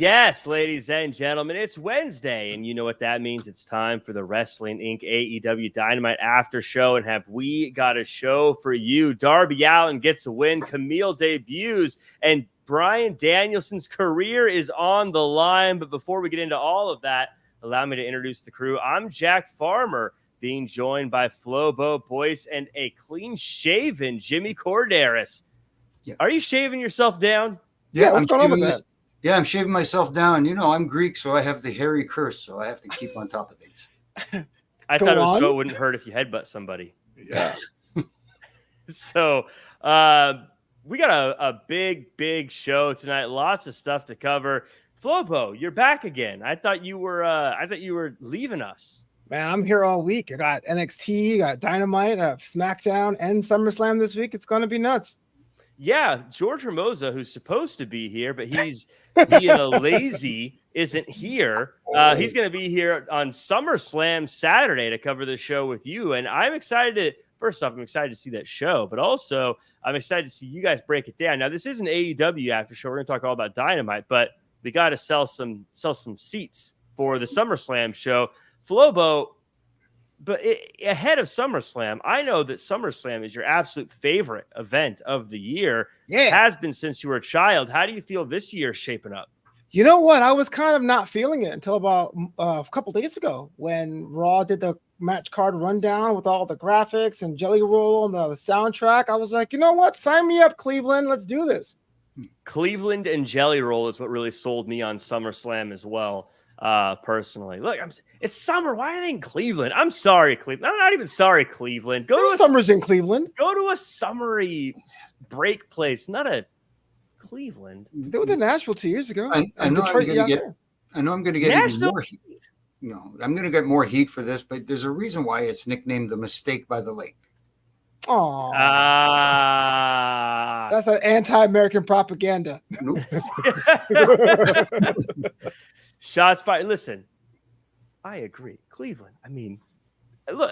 Yes, ladies and gentlemen, it's Wednesday, and you know what that means. It's time for the Wrestling Inc. AEW Dynamite After Show, and have we got a show for you? Darby Allin gets a win, Camille debuts, and Bryan Danielson's career is on the line. But before we get into all of that, allow me to introduce the crew. I'm Jack Farmer, being joined by Flobo Boyce and a clean-shaven Jimmy Korderas. Yeah. Are you shaving yourself down? Yeah, what's going on with that? Yeah, I'm shaving myself down. You know, I'm Greek, so I have the hairy curse, so I have to keep on top of things. I thought it was so it wouldn't hurt if you headbutt somebody. Yeah. So we got a big show tonight. Lots of stuff to cover. Flobo, you're back again. I thought you were leaving us. Man, I'm here all week. I got NXT, got Dynamite, SmackDown, and SummerSlam this week. It's going to be nuts. Yeah, George Hermosa, who's supposed to be here, but he's being a lazy, isn't here. He's going to be here on SummerSlam Saturday to cover the show with you. And I'm excited to, first off, I'm excited to see that show, but also I'm excited to see you guys break it down. Now, this is an AEW after show. We're going to talk all about Dynamite, but we got to sell some seats for the SummerSlam show. Flobo, but ahead of SummerSlam, I know that SummerSlam is your absolute favorite event of the year. Yeah. It has been since you were a child. How do you feel this year shaping up? You know what? I was kind of not feeling it until about a couple days ago when Raw did the match card rundown with all the graphics and Jelly Roll and the soundtrack. I was like, you know what? Sign me up, Cleveland. Let's do this. Cleveland and Jelly Roll is what really sold me on SummerSlam as well. Personally, look, it's summer. Why are they in Cleveland? I'm sorry, Cleveland. I'm not even sorry, Cleveland. Summer's in Cleveland. Go to a summery break place, not a Cleveland. They were in Nashville 2 years ago. I know I'm going to get even more heat. No, I'm going to get more heat for this, but there's a reason why it's nicknamed the Mistake by the Lake. Oh, that's an anti-American propaganda. Nope. Shots fired. Listen, I agree. Cleveland. I mean, look,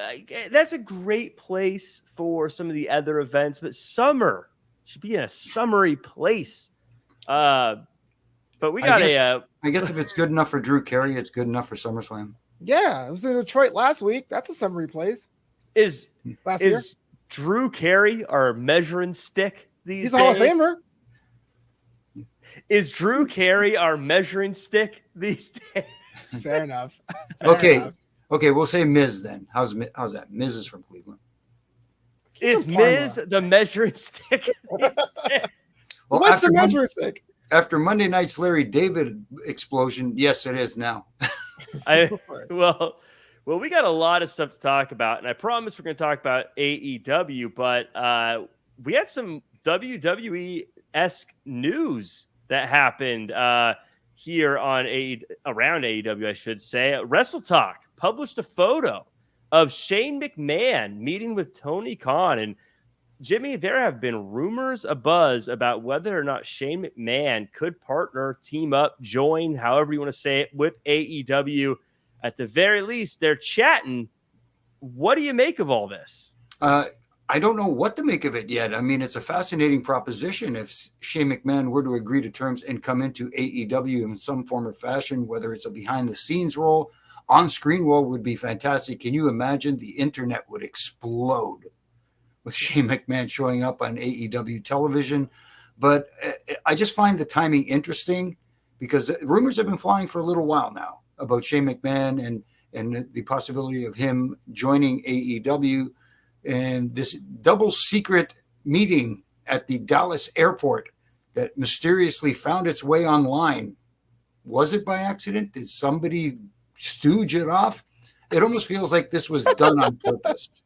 that's a great place for some of the other events, but summer should be in a summery place. But we got I guess if it's good enough for Drew Carey, it's good enough for SummerSlam. Yeah, it was in Detroit last week. That's a summery place. Is Drew Carey our measuring stick these days? He's a Hall of Famer. Is Drew Carey our measuring stick these days? Fair enough. Okay, we'll say Miz then. How's that? Miz is from Cleveland. Is Miz the measuring stick? Well, what's the measuring stick? After Monday night's Larry David explosion, yes, it is now. Well, we got a lot of stuff to talk about, and I promise we're going to talk about AEW, but we had some WWE-esque news that happened here on around AEW, I should say. Wrestle Talk published a photo of Shane McMahon meeting with Tony Khan. And Jimmy, there have been rumors abuzz about whether or not Shane McMahon could partner, team up, join, however you want to say it, with AEW. At the very least, they're chatting. What do you make of all this? I don't know what to make of it yet. I mean, it's a fascinating proposition. If Shane McMahon were to agree to terms and come into AEW in some form or fashion, whether it's a behind-the-scenes role, on-screen role would be fantastic. Can you imagine? The internet would explode with Shane McMahon showing up on AEW television. But I just find the timing interesting because rumors have been flying for a little while now about Shane McMahon and the possibility of him joining AEW. And this double secret meeting at the Dallas airport that mysteriously found its way online. Was it by accident? Did somebody stooge it off? It almost feels like this was done on purpose.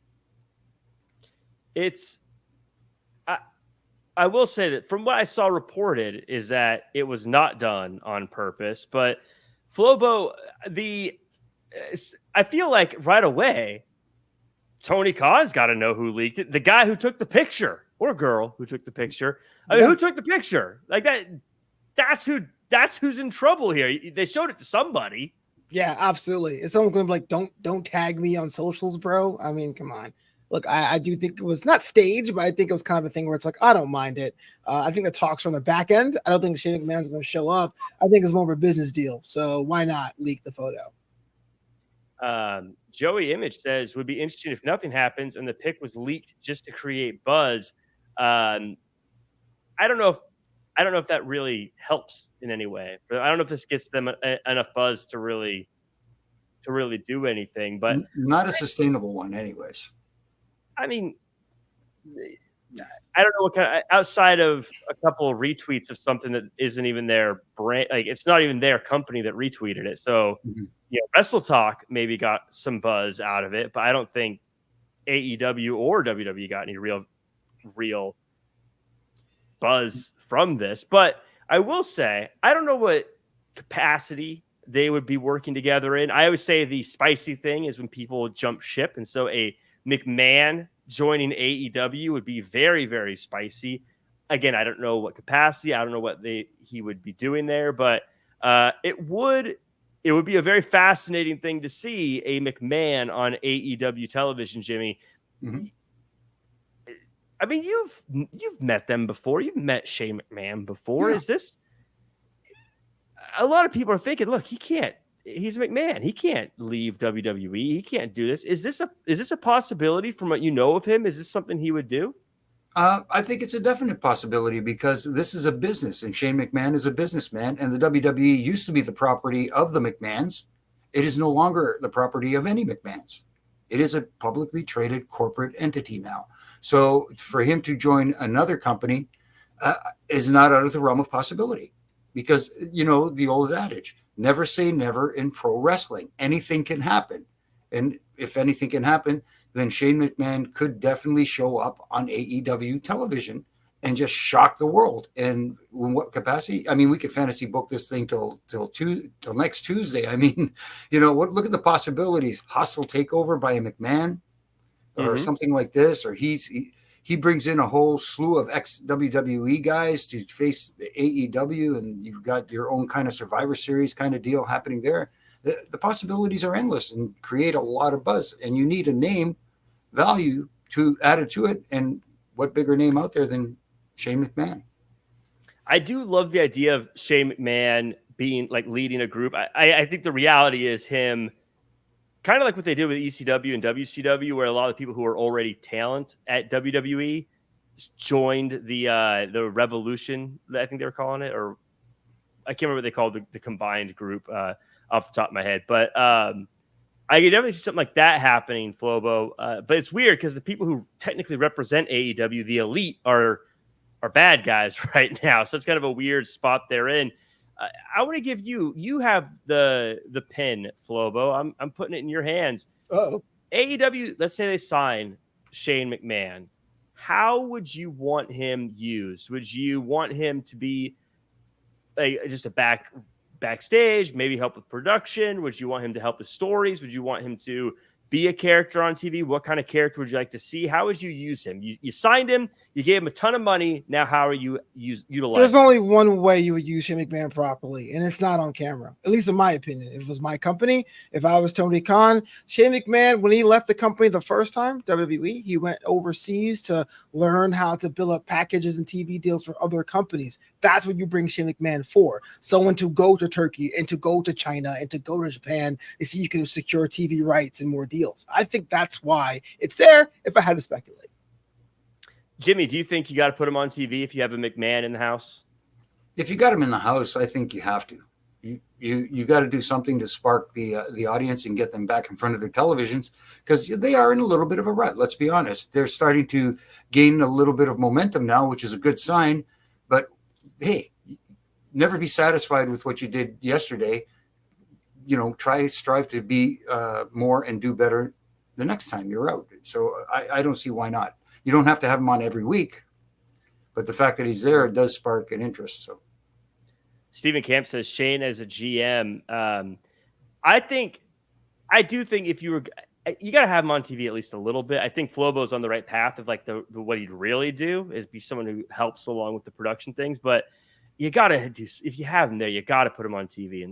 I will say that from what I saw reported is that it was not done on purpose, but Flobo, I feel like right away, Tony Khan's got to know who leaked it. The guy who took the picture, or girl who took the picture. I mean, who took the picture? Like that. That's who's in trouble here. They showed it to somebody. Yeah, absolutely. Is someone going to be like, don't tag me on socials, bro? I mean, come on. Look, I do think it was not staged, but I think it was kind of a thing where it's like, I don't mind it. I think the talks are on the back end. I don't think Shane McMahon's going to show up. I think it's more of a business deal. So why not leak the photo? Joey Image says, would be interesting if nothing happens and the pic was leaked just to create buzz. I don't know if that really helps in any way. I don't know if this gets them enough buzz to really do anything, but not a sustainable one anyways. I mean, I don't know what kind of, outside of a couple of retweets of something that isn't even their brand, like it's not even their company that retweeted it. So, Wrestle Talk maybe got some buzz out of it, but I don't think AEW or WWE got any real buzz from this. But I will say, I don't know what capacity they would be working together in. I always say the spicy thing is when people jump ship, and so a McMahon joining AEW would be very, very spicy. Again, I don't know what capacity. I don't know what he would be doing there, but it would be a very fascinating thing to see a McMahon on AEW television, Jimmy. Mm-hmm. I mean, you've met them before. You've met Shane McMahon before. Yeah. Is this? A lot of people are thinking, look, he can't. He's McMahon. He can't leave WWE. He can't do this. Is this a possibility from what you know of him? Is this something he would do? I think it's a definite possibility because this is a business and Shane McMahon is a businessman and the WWE used to be the property of the McMahons. It is no longer the property of any McMahons. It is a publicly traded corporate entity now. So for him to join another company is not out of the realm of possibility because, the old adage, never say never in pro wrestling. Anything can happen. And if anything can happen, then Shane McMahon could definitely show up on AEW television and just shock the world. And in what capacity? I mean, we could fantasy book this thing till next Tuesday. I mean, look at the possibilities. Hostile takeover by a McMahon or something like this, or he brings in a whole slew of ex-WWE guys to face the AEW, and you've got your own kind of Survivor Series kind of deal happening there. The possibilities are endless and create a lot of buzz, and you need a name value to add to it. And what bigger name out there than Shane McMahon? I do love the idea of Shane McMahon being like leading a group. I think the reality is him kind of like what they did with ECW and WCW, where a lot of the people who are already talent at WWE joined the Revolution, I think they were calling it, or I can't remember what they called the combined group off the top of my head. But I could definitely see something like that happening, Flobo. But it's weird because the people who technically represent AEW, the elite, are bad guys right now. So it's kind of a weird spot they're in. I want to give you have the pin, Flobo. I'm putting it in your hands. Uh-oh. AEW, let's say they sign Shane McMahon. How would you want him used? Would you want him to be just a backstage, maybe help with production? Would you want him to help with stories? Would you want him to be a character on TV? What kind of character would you like to see? How would you use him? You signed him. You gave him a ton of money. Now, how are you utilizing? There's only one way you would use Shane McMahon properly, and it's not on camera, at least in my opinion. If it was my company, if I was Tony Khan, Shane McMahon, when he left the company the first time, WWE, he went overseas to learn how to build up packages and TV deals for other companies. That's what you bring Shane McMahon for. Someone to go to Turkey and to go to China and to go to Japan to see you can secure TV rights and more deals. I think that's why it's there if I had to speculate. Jimmy, do you think you got to put him on TV if you have a McMahon in the house? If you got him in the house, I think you have to. You got to do something to spark the audience and get them back in front of their televisions because they are in a little bit of a rut. Let's be honest. They're starting to gain a little bit of momentum now, which is a good sign. But hey, never be satisfied with what you did yesterday. Strive to be more and do better the next time you're out. So I don't see why not. You don't have to have him on every week, but the fact that he's there does spark an interest. So Stephen Camp says Shane as a GM. I do think if you got to have him on TV at least a little bit. I think Flobo's on the right path of like the what he'd really do is be someone who helps along with the production things, but you got to do, if you have him there, you got to put him on TV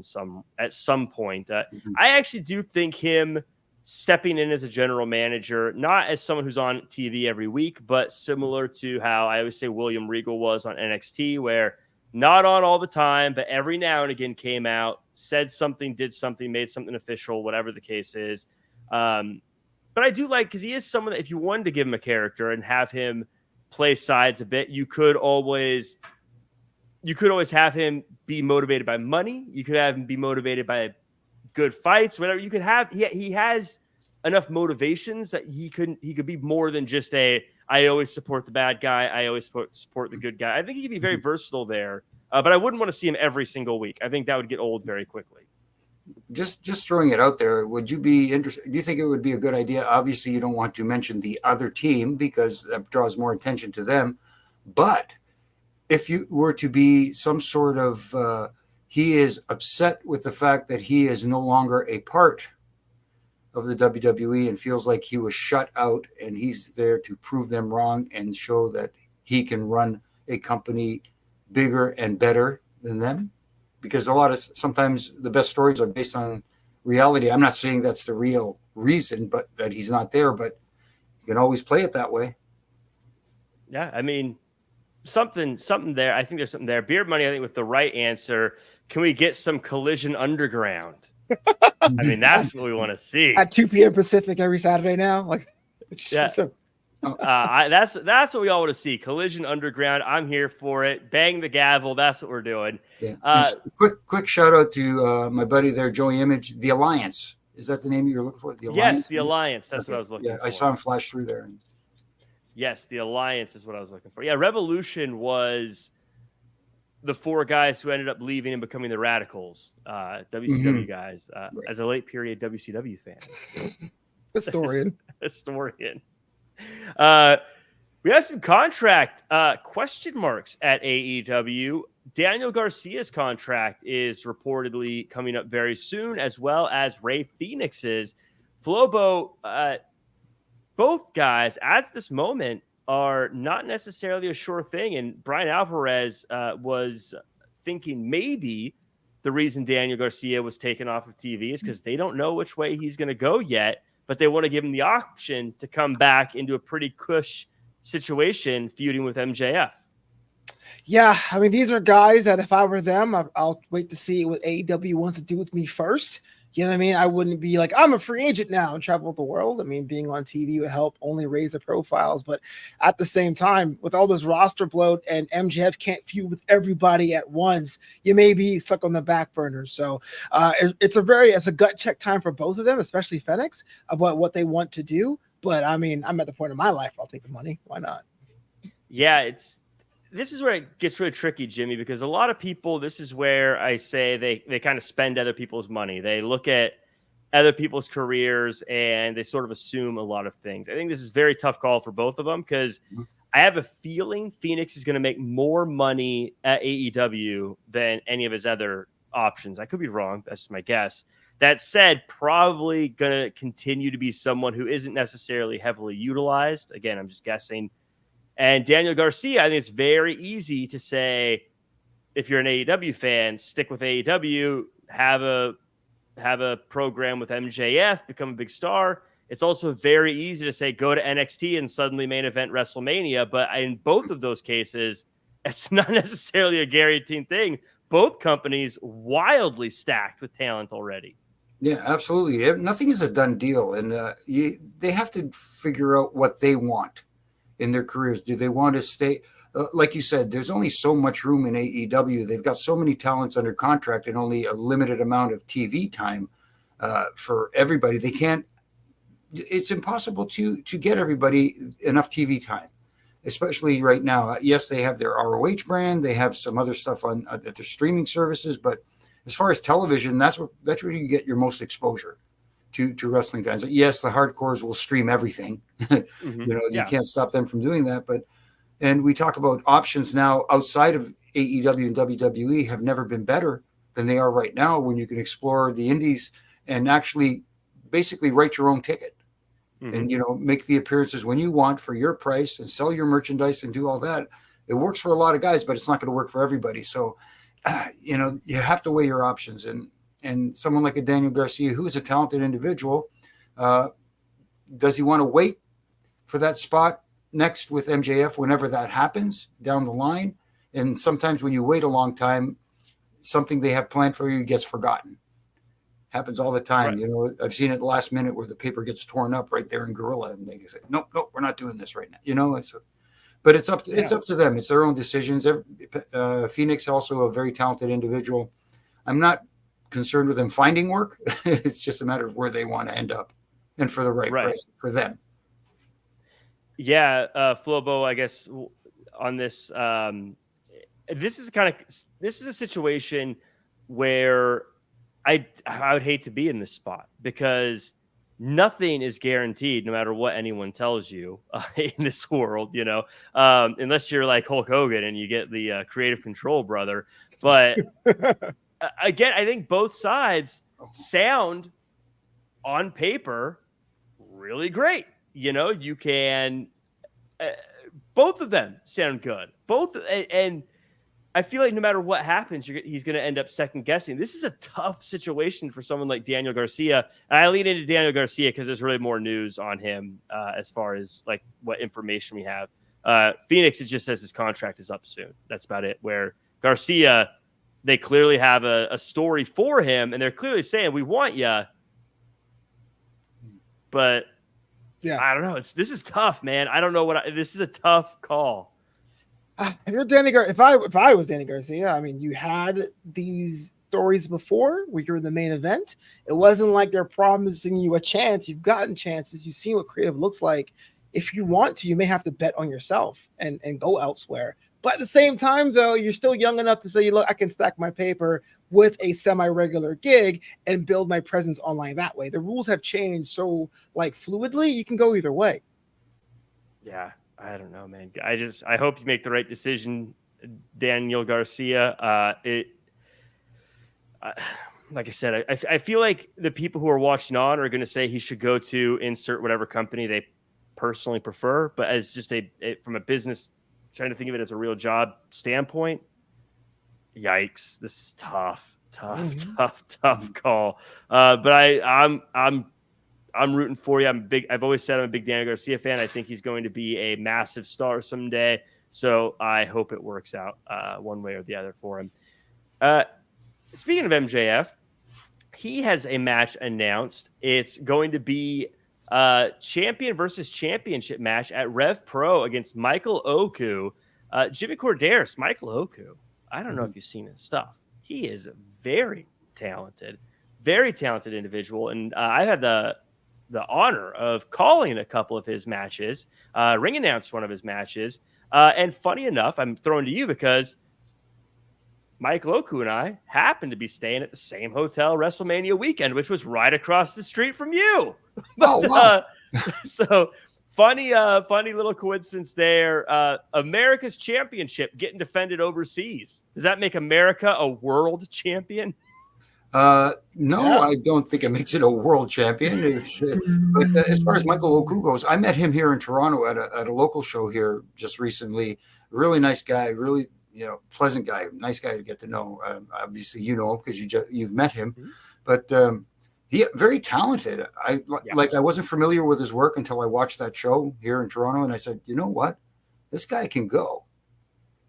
at some point. I actually do think him stepping in as a general manager, not as someone who's on TV every week, but similar to how I always say William Regal was on NXT, where not on all the time, but every now and again came out, said something, did something, made something official, whatever the case is. But I do like, because he is someone that if you wanted to give him a character and have him play sides a bit, you could always have him be motivated by money. You could have him be motivated by good fights, whatever. You could have, he has enough motivations that he could be more than just I always support the bad guy, I always support the good guy. I think he could be very versatile there, but I wouldn't want to see him every single week. I think that would get old very quickly. Just throwing it out there, would you be interested? Do you think it would be a good idea? Obviously, you don't want to mention the other team because that draws more attention to them. But if you were to be some sort of he is upset with the fact that he is no longer a part of the WWE and feels like he was shut out, and he's there to prove them wrong and show that he can run a company bigger and better than them. Because sometimes the best stories are based on reality. I'm not saying that's the real reason, but that he's not there, but you can always play it that way. Yeah. I mean, something there. I think there's something there. Beard Money, I think, with the right answer. Can we get some Collision Underground? I mean, that's what we want to see at 2 p.m. Pacific every Saturday now. Like, yeah, that's what we all want to see. Collision Underground. I'm here for it. Bang the gavel. That's what we're doing. Yeah. Quick shout out to my buddy there, Joey Image. The Alliance, is that the name you're looking for? The Alliance. Yes, the Alliance. That's what I was looking for. I saw him flash through there. Yes, the Alliance is what I was looking for. Yeah, Revolution was the 4 guys who ended up leaving and becoming the Radicals, WCW guys, right. As a late period WCW fan. Historian. We have some contract question marks at AEW. Daniel Garcia's contract is reportedly coming up very soon, as well as Rey Fenix's. Flobo, both guys at this moment are not necessarily a sure thing. And Brian Alvarez was thinking maybe the reason Daniel Garcia was taken off of TV is because they don't know which way he's going to go yet, but they want to give him the option to come back into a pretty cush situation feuding with MJF. Yeah, I mean, these are guys that if I were them, I'll wait to see what AEW wants to do with me first. You know what I mean? I wouldn't be like, I'm a free agent now and travel the world. I mean, being on TV would help only raise the profiles. But at the same time, with all this roster bloat and MJF can't feud with everybody at once, you may be stuck on the back burner. So it's a gut check time for both of them, especially Fenix, about what they want to do. But I mean, I'm at the point in my life, I'll take the money. Why not? Yeah, this is where it gets really tricky, Jimmy, because a lot of people, this is where I say they kind of spend other people's money. They look at other people's careers and they sort of assume a lot of things. I think this is a very tough call for both of them because I have a feeling Phoenix is going to make more money at AEW than any of his other options. I could be wrong. That's my guess. That said, probably going to continue to be someone who isn't necessarily heavily utilized. Again, I'm just guessing. And Daniel Garcia, I think it's very easy to say, if you're an AEW fan, stick with AEW, have a program with MJF, become a big star. It's also very easy to say, go to NXT and suddenly main event WrestleMania. But in both of those cases, it's not necessarily a guaranteed thing. Both companies wildly stacked with talent already. Yeah, absolutely. Nothing is a done deal. And they have to figure out what they want in their careers. Do they want to stay? Like you said, there's only so much room in AEW. They've got so many talents under contract and only a limited amount of TV time for everybody. They can't. It's impossible to get everybody enough TV time, especially right now. Yes, they have their ROH brand. They have some other stuff on their streaming services, but as far as television, that's where you get your most exposure to wrestling fans. Yes, the hardcores will stream everything. You can't stop them from doing that. And we talk about options now outside of AEW and WWE have never been better than they are right now, when you can explore the indies and actually basically write your own ticket and, make the appearances when you want for your price and sell your merchandise and do all that. It works for a lot of guys, but it's not going to work for everybody. So, you have to weigh your options. And someone like a Daniel Garcia, who is a talented individual, Does he want to wait for that spot next with MJF whenever that happens down the line? And sometimes when you wait a long time, something they have planned for you gets forgotten. Happens all the time. Right. I've seen it last minute where the paper gets torn up right there in Gorilla, and they say, nope, we're not doing this right now. But it's up to them. It's their own decisions. Phoenix also a very talented individual. I'm not concerned with them finding work. It's just a matter of where they want to end up and for the right price for them. Yeah, Flobo, I guess on this, this is a situation where I would hate to be in this spot because nothing is guaranteed, no matter what anyone tells you in this world, unless you're like Hulk Hogan and you get the creative control, brother. But again, I think both sides sound on paper really great. You can, both of them sound good. And I feel like no matter what happens, he's going to end up second guessing. This is a tough situation for someone like Daniel Garcia. And I lean into Daniel Garcia because there's really more news on him as far as like what information we have. Phoenix, it just says his contract is up soon. That's about it. Where Garcia, they clearly have a story for him, and they're clearly saying, we want you. But yeah, I don't know. This is tough, man. I don't know this is a tough call. If you're if I was Danny Garcia, I mean, you had these stories before where you're in the main event. It wasn't like they're promising you a chance. You've gotten chances. You've seen what creative looks like. If you want to, you may have to bet on yourself and go elsewhere. But at the same time, though, you're still young enough to say, look, I can stack my paper with a semi-regular gig and build my presence online that way. The rules have changed so like fluidly, you can go either way. Yeah. I don't know, man. I hope you make the right decision, Daniel Garcia. Like I said, I feel like the people who are watching on are going to say he should go to insert whatever company they personally prefer. But as just from a business, trying to think of it as a real job standpoint, yikes, this is tough call. But I'm rooting for you. I've always said I'm a big Daniel Garcia fan. I think he's going to be a massive star someday. So I hope it works out one way or the other for him. Speaking of MJF, he has a match announced. It's going to be a champion versus championship match at Rev Pro against Michael Oku. Jimmy Korderas, Michael Oku. I don't know if you've seen his stuff. He is very talented individual. And I had the honor of calling a couple of his matches, ring announced one of his matches. And funny enough, I'm throwing to you because Michael Oku and I happened to be staying at the same hotel WrestleMania weekend, which was right across the street from you. But, wow. So funny little coincidence there. America's championship getting defended overseas. Does that make America a world champion? No, yeah. I don't think it makes it a world champion. But as far as Michael Oku goes, I met him here in Toronto at a local show here just recently. Really nice guy, really pleasant guy, nice guy to get to know. Obviously, you know him because you've met him, but he very talented. I wasn't familiar with his work until I watched that show here in Toronto, and I said, you know what, this guy can go.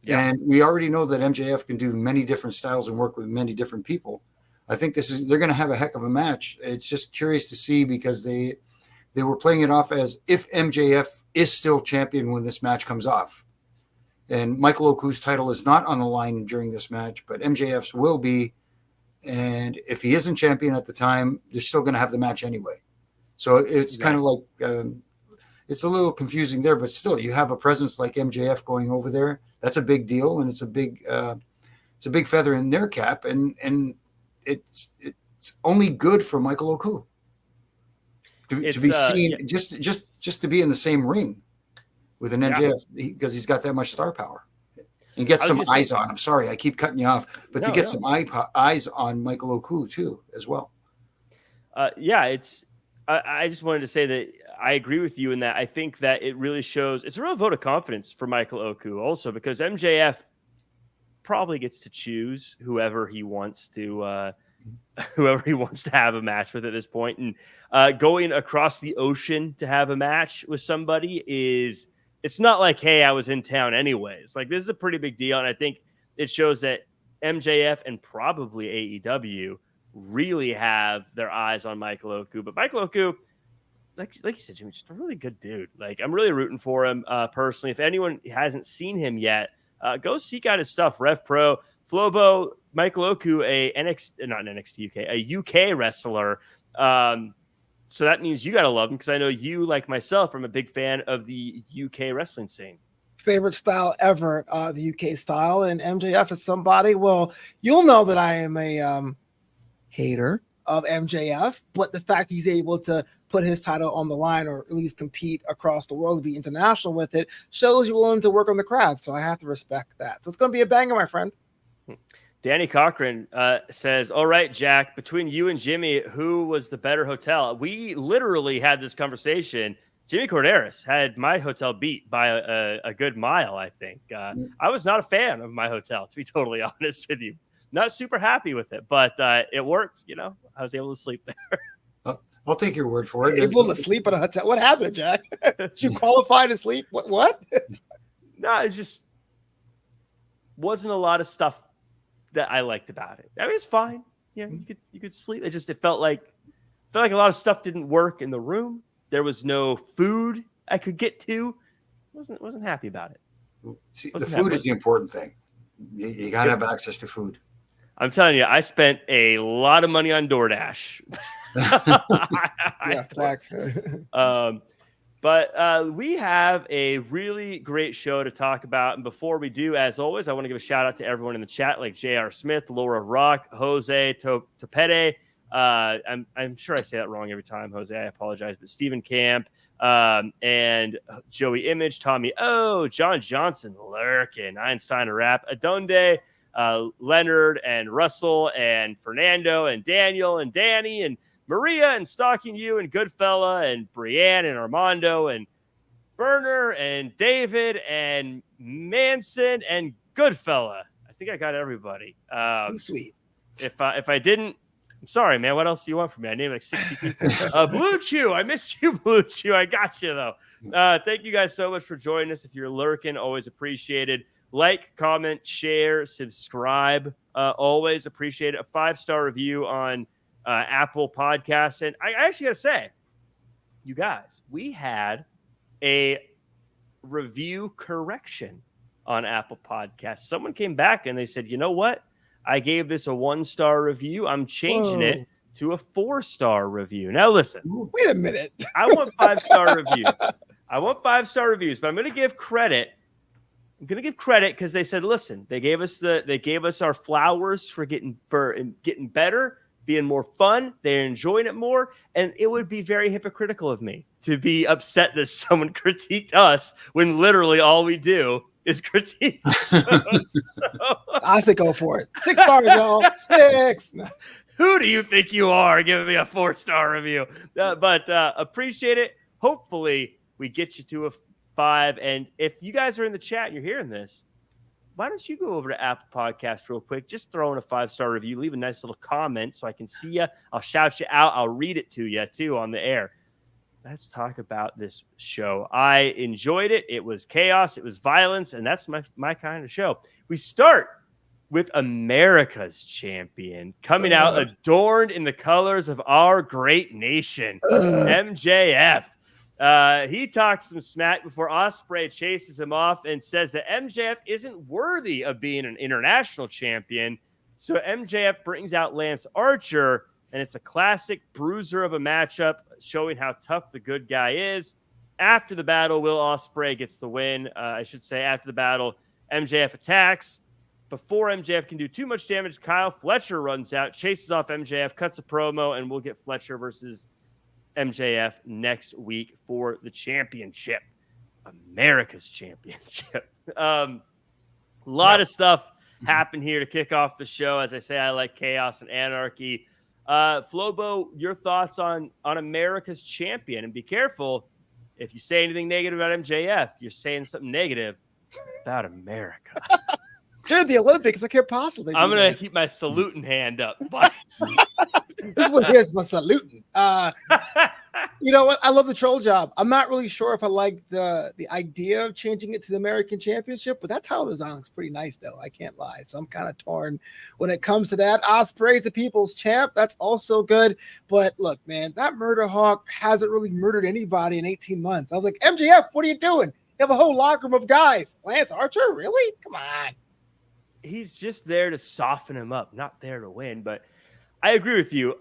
Yeah. And we already know that MJF can do many different styles and work with many different people. I think they're going to have a heck of a match. It's just curious to see because they were playing it off as if MJF is still champion when this match comes off. And Michael Oku's title is not on the line during this match, but MJF's will be. And if he isn't champion at the time, they're still going to have the match anyway. So it's kind of like it's a little confusing there, but still, you have a presence like MJF going over there. That's a big deal, and it's a big feather in their cap, and it's only good for Michael Oku to be seen, just to be in the same ring with an MJF because he's got that much star power and get some eyes on him. Sorry, I keep cutting you off, but to get some eyes on Michael Oku too as well. I just wanted to say that I agree with you in that I think that it really shows it's a real vote of confidence for Michael Oku also because MJF probably gets to choose whoever he wants to whoever he wants to have a match with at this point. And going across the ocean to have a match with somebody it's not like, hey, I was in town anyways. Like, this is a pretty big deal. And I think it shows that MJF and probably AEW really have their eyes on Michael Oku. But Michael Oku, like you said, Jimmy, just a really good dude. Like, I'm really rooting for him personally. If anyone hasn't seen him yet, go seek out his stuff. Rev Pro, Flobo, Michael Oku, a UK wrestler. So that means you got to love him, because I know you, like myself, I'm a big fan of the UK wrestling scene. Favorite style ever, the UK style. And MJF is somebody, well, you'll know that I am a hater of MJF, but the fact he's able to put his title on the line, or at least compete across the world, to be international with it, shows you're willing to work on the craft. So I have to respect that. So it's going to be a banger, my friend. Danny Cochran says, all right, Jack, between you and Jimmy, who was the better hotel? We literally had this conversation. Jimmy Korderas had my hotel beat by a good mile, I think. I was not a fan of my hotel, to be totally honest with you. Not super happy with it, but it worked. You know, I was able to sleep there. I'll take your word for it. Able to sleep at a hotel? What happened, Jack? Did you qualify to sleep? What? No, it just wasn't a lot of stuff that I liked about it. I mean, it's fine. Yeah, you could sleep. It felt like a lot of stuff didn't work in the room. There was no food I could get to. Wasn't happy about it. See, the food is the important thing. You gotta have access to food. I'm telling you, I spent a lot of money on DoorDash. Yeah, facts. But we have a really great show to talk about. And before we do, as always, I want to give a shout out to everyone in the chat, like J.R. Smith, Laura Rock, Jose Topete. I'm sure I say that wrong every time, Jose. I apologize. But Stephen Camp, and Joey Image, Tommy O, John Johnson, Lurkin, Einstein Rap, Adonde, Leonard and Russell and Fernando and Daniel and Danny and Maria and Stalking You and Goodfella and Brienne and Armando and Burner and David and Manson and Goodfella. I think I got everybody. Too sweet. If I didn't, I'm sorry, man. What else do you want from me? I named like 60 people. Blue Chew. I missed you, Blue Chew. I got you, though. Thank you guys so much for joining us. If you're lurking, always appreciated. Like, comment, share, subscribe. Always appreciate it. A 5-star review on Apple Podcasts. And I actually got to say, you guys, we had a review correction on Apple Podcasts. Someone came back and they said, you know what? I gave this a 1-star review. I'm changing it to a 4-star review. Now, listen. Wait a minute. I want 5-star reviews. I want 5-star reviews, but I'm going to give credit. I'm going to give credit because they said, listen, they gave us our flowers for getting better, being more fun. They're enjoying it more. And it would be very hypocritical of me to be upset that someone critiqued us when literally all we do is critique. I say go for it. 6 stars, y'all. 6. Who do you think you are giving me a 4-star review? But appreciate it. Hopefully we get you to a 5. And if you guys are in the chat and you're hearing this, why don't you go over to Apple Podcasts real quick? Just throw in a 5-star review. Leave a nice little comment so I can see you. I'll shout you out. I'll read it to you too on the air. Let's talk about this show. I enjoyed it. It was chaos. It was violence. And that's my kind of show. We start with America's champion coming out adorned in the colors of our great nation, MJF. He talks some smack before Ospreay chases him off and says that MJF isn't worthy of being an international champion. So MJF brings out Lance Archer, and it's a classic bruiser of a matchup showing how tough the good guy is. After the battle, Will Ospreay gets the win. I should say after the battle, MJF attacks. Before MJF can do too much damage, Kyle Fletcher runs out, chases off MJF, cuts a promo, and we'll get Fletcher versus MJF next week for the championship. America's championship. A lot of stuff happened here to kick off the show. As I say, I like chaos and anarchy. Flobo, your thoughts on America's champion, and be careful if you say anything negative about MJF, you're saying something negative about America. During the Olympics, I can't possibly. I'm gonna keep my saluting hand up. But this one here's my saluting. You know what? I love the troll job. I'm not really sure if I like the idea of changing it to the American Championship, but that title design looks pretty nice, though. I can't lie. So I'm kind of torn when it comes to that. Ospreay's the people's champ. That's also good. But look, man, that Murder Hawk hasn't really murdered anybody in 18 months. I was like, MJF, what are you doing? You have a whole locker room of guys. Lance Archer? Really? Come on. He's just there to soften him up, not there to win. But I agree with you.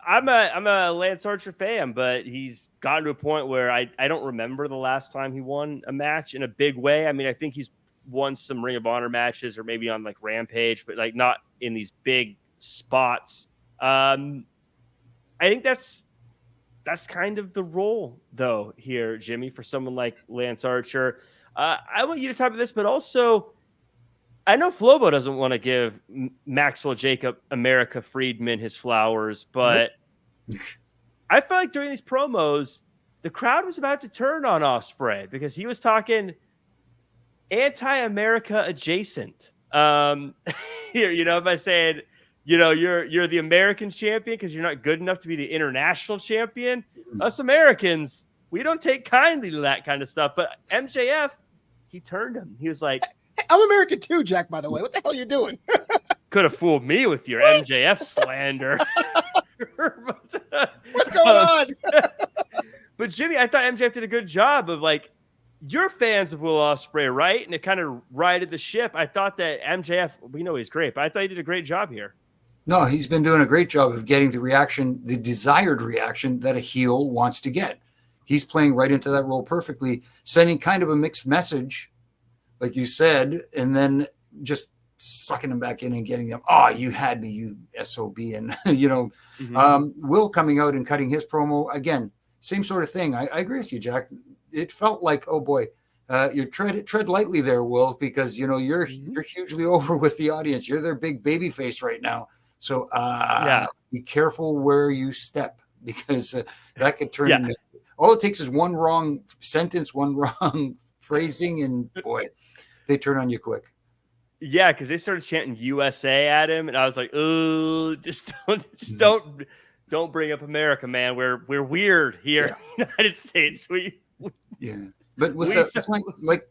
I'm a Lance Archer fan, but he's gotten to a point where I don't remember the last time he won a match in a big way. I mean, I think he's won some Ring of Honor matches or maybe on like Rampage, but like not in these big spots. I think that's kind of the role though here, Jimmy, for someone like Lance Archer. I want you to talk about this, but also I know Flobo doesn't want to give Maxwell Jacob America Friedman his flowers, but I felt like during these promos, the crowd was about to turn on Ospreay because he was talking anti-America adjacent. Here, by saying, you're the American champion because you're not good enough to be the international champion. Us Americans, we don't take kindly to that kind of stuff. But MJF, he turned him. He was like, I'm American too, Jack, by the way. What the hell are you doing? Could have fooled me with your MJF slander. What's going on? But Jimmy, I thought MJF did a good job of like, you're fans of Will Ospreay, right? And it kind of righted the ship. I thought that MJF, we know he's great, but I thought he did a great job here. No, he's been doing a great job of getting the reaction, the desired reaction that a heel wants to get. He's playing right into that role perfectly, sending kind of a mixed message, like you said, and then just sucking them back in and getting them. Oh, you had me, you SOB. And, Will coming out and cutting his promo. Again, same sort of thing. I agree with you, Jack. It felt like, oh boy, you tread lightly there, Will, because, you're hugely over with the audience. You're their big baby face right now. So be careful where you step, because that could turn into, all it takes is one wrong sentence, one wrong phrasing, and boy, they turn on you quick. Yeah, because they started chanting USA at him, and I was like, "Oh, don't bring up America, man. We're weird here in the United States." But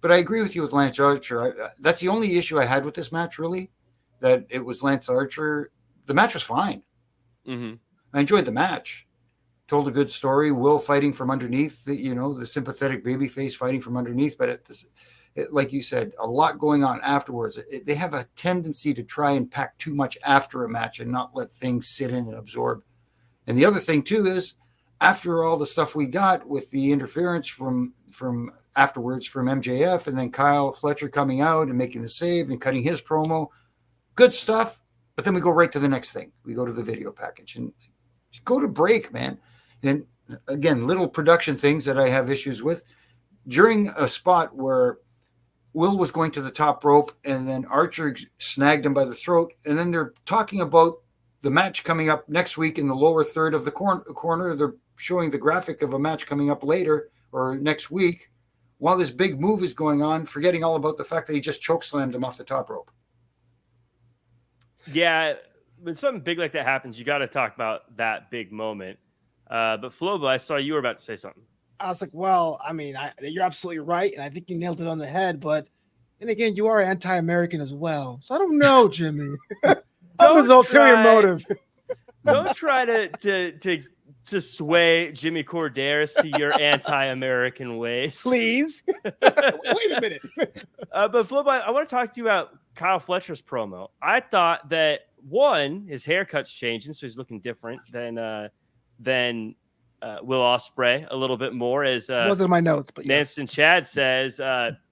but I agree with you with Lance Archer. That's the only issue I had with this match, really, that it was Lance Archer. The match was fine. Mm-hmm. I enjoyed the match. Told a good story. Will fighting from underneath, the sympathetic babyface fighting from underneath. But like you said, a lot going on afterwards. They have a tendency to try and pack too much after a match and not let things sit in and absorb. And the other thing too is, after all the stuff we got with the interference from afterwards from MJF, and then Kyle Fletcher coming out and making the save and cutting his promo, good stuff. But then we go right to the next thing. We go to the video package and go to break, man. And again, little production things that I have issues with. During a spot where Will was going to the top rope and then Archer snagged him by the throat, and then they're talking about the match coming up next week in the lower third of the corner. They're showing the graphic of a match coming up later or next week while this big move is going on, forgetting all about the fact that he just chokeslammed him off the top rope. Yeah, when something big like that happens, you got to talk about that big moment. But Flobo, I saw you were about to say something. I was like, well, I mean, you're absolutely right, and I think you nailed it on the head. But then again, you are anti-American as well, so I don't know, Jimmy. There's an ulterior motive. Don't try to sway Jimmy Korderas to your anti-American ways, please. Wait a minute. But Flobo, I want to talk to you about Kyle Fletcher's promo. I thought that his haircut's changing, so he's looking different than Will Ospreay a little bit more, as wasn't in my notes, but yes. Manston Chad says,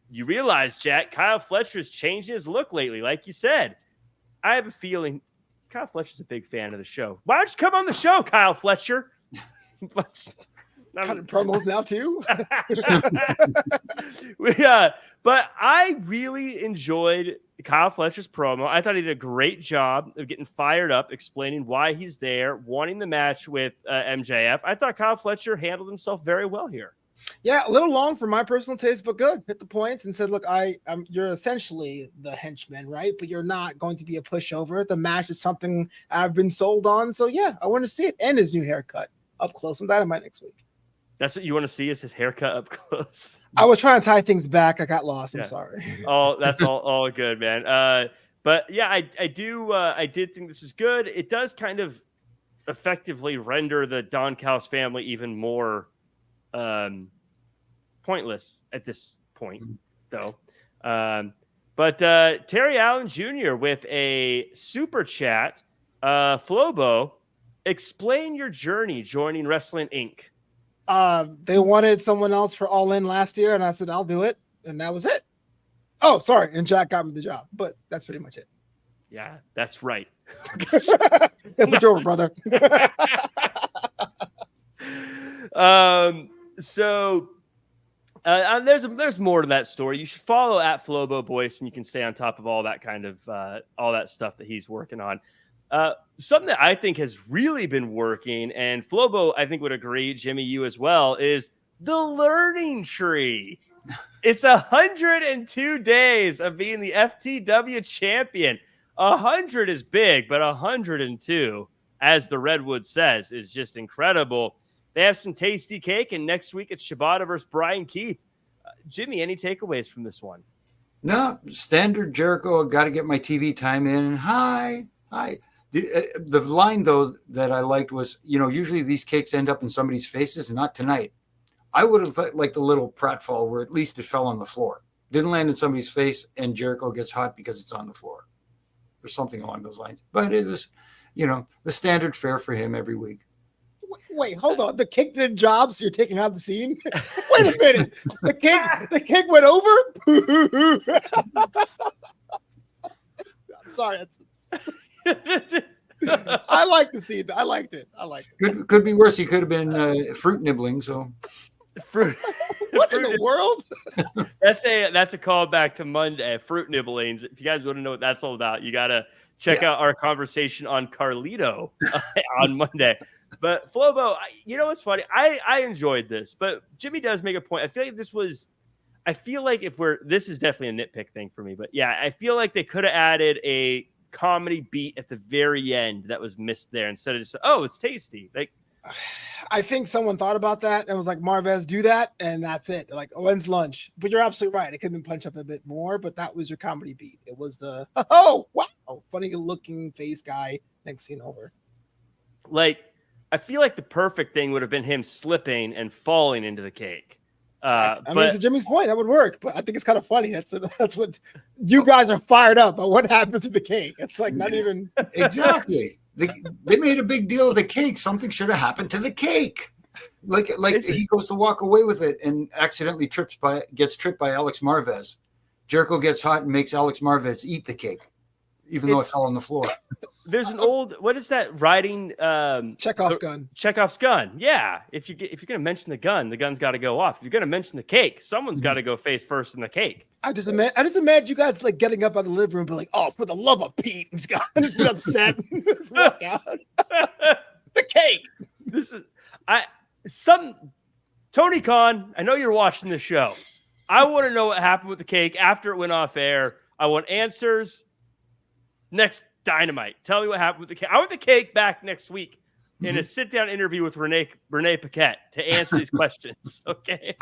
you realize, Jack, Kyle Fletcher's changing his look lately, like you said. I have a feeling Kyle Fletcher's a big fan of the show. Why don't you come on the show, Kyle Fletcher? Cutting promos now too. But I really enjoyed Kyle Fletcher's promo. I thought he did a great job of getting fired up, explaining why he's there, wanting the match with MJF. I thought Kyle Fletcher handled himself very well here. Yeah, a little long for my personal taste, but good. Hit the points and said, "Look, you're essentially the henchman, right? But you're not going to be a pushover. The match is something I've been sold on, so yeah, I want to see it and his new haircut up close on Dynamite next week." That's what you want to see, is his haircut up close. I was trying to tie things back. I got lost. I'm sorry. That's all good, man. But yeah, I did think this was good. It does kind of effectively render the Don Callis family even more pointless at this point, though. But Terry Allen Jr. with a super chat. Flobo, explain your journey joining Wrestling Inc. They wanted someone else for All In last year, and I said, I'll do it. And that was it. Oh, sorry. And Jack got me the job, but that's pretty much it. Yeah, that's right. Put you over, brother. So there's more to that story. You should follow at Flobo Boyce, and you can stay on top of all that kind of all that stuff that he's working on. Something that I think has really been working, and Flobo, I think, would agree, Jimmy, you as well, is the learning tree. It's 102 days of being the FTW champion. 100 is big, but 102, as the Redwood says, is just incredible. They have some tasty cake, and next week it's Shibata versus Brian Keith. Jimmy, any takeaways from this one? No, standard Jericho. Got to get my TV time in. Hi. The line, though, that I liked was, usually these cakes end up in somebody's faces, not tonight. I would have liked the little pratfall where at least it fell on the floor. Didn't land in somebody's face, and Jericho gets hot because it's on the floor. Or something along those lines. But it was, the standard fare for him every week. Wait, hold on. The cake did jobs, so you're taking out the scene? Wait a minute. The cake went over? I'm sorry. I like the scene. I liked it. Could be worse. He could have been fruit nibbling. So, what in the world? That's a callback to Monday, fruit nibblings. If you guys want to know what that's all about, you gotta check out our conversation on Carlito on Monday. But Flobo, what's funny? I enjoyed this, but Jimmy does make a point. I feel like this is definitely a nitpick thing for me, but yeah, I feel like they could have added a comedy beat at the very end that was missed there instead of just, oh, it's tasty. Like, I think someone thought about that and was like, Marvez, do that, and that's it. Like, when's lunch? But you're absolutely right. It could have been punched up a bit more, but that was your comedy beat. It was the, oh, wow, funny looking face guy next scene over. Like, I feel like the perfect thing would have been him slipping and falling into the cake. I mean, to Jimmy's point, that would work, but I think it's kind of funny. That's what you guys are fired up. But what happened to the cake? It's like not even exactly. They made a big deal of the cake. Something should have happened to the cake. Like he goes to walk away with it and accidentally gets tripped by Alex Marvez. Jericho gets hot and makes Alex Marvez eat the cake, even though it fell on the floor. There's an old, what is that riding? Chekhov's gun. Chekhov's gun. Yeah. If you're going to mention the gun's got to go off. If you're going to mention the cake, someone's got to go face first in the cake. I just imagine you guys like getting up out of the living room and be like, oh, for the love of Pete. And just be upset. Just walk out. The cake. Tony Khan, I know you're watching the show. I want to know what happened with the cake after it went off air. I want answers. Next Dynamite. Tell me what happened with the cake. I want the cake back next week in a sit-down interview with Renee Paquette to answer these questions. Okay.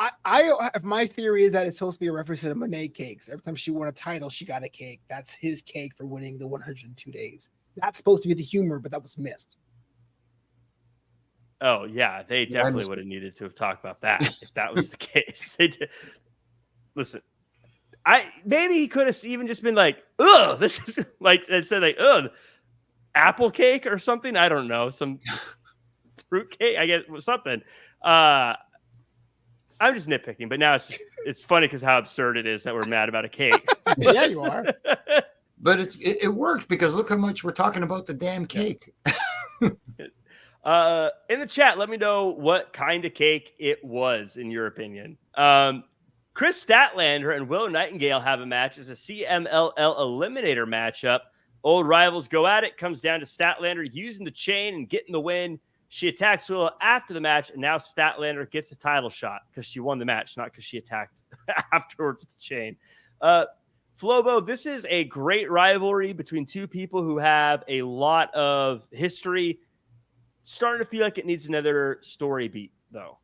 My theory is that it's supposed to be a reference to the Monet cakes. Every time she won a title, she got a cake. That's his cake for winning the 102 days. That's supposed to be the humor, but that was missed. Oh yeah, they definitely would have needed to have talked about that if that was the case. They did. Listen. Maybe he could have even just been like, ugh, this is like, and said like, ugh, apple cake or something. I don't know. Some fruit cake, I guess, something. I'm just nitpicking, but now it's funny because how absurd it is that we're mad about a cake. Yeah, you are. But it worked because look how much we're talking about the damn cake. In the chat, let me know what kind of cake it was, in your opinion. Chris Statlander and Willow Nightingale have a match as a CMLL Eliminator matchup. Old rivals go at it. Comes down to Statlander using the chain and getting the win. She attacks Willow after the match, and now Statlander gets a title shot because she won the match, not because she attacked afterwards with the chain. Flobo, this is a great rivalry between two people who have a lot of history. Starting to feel like it needs another story beat, though.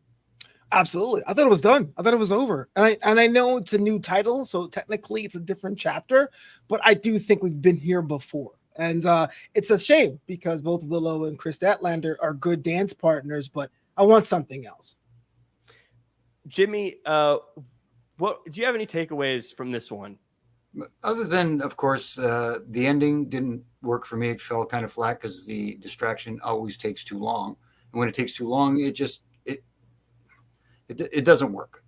Absolutely. I thought it was done. I thought it was over. And I know it's a new title, so technically it's a different chapter, but I do think we've been here before. And it's a shame because both Willow and Chris Statlander are good dance partners, but I want something else. Jimmy, what do you have any takeaways from this one? Other than, of course, the ending didn't work for me. It fell kind of flat because the distraction always takes too long. And when it takes too long, it doesn't work.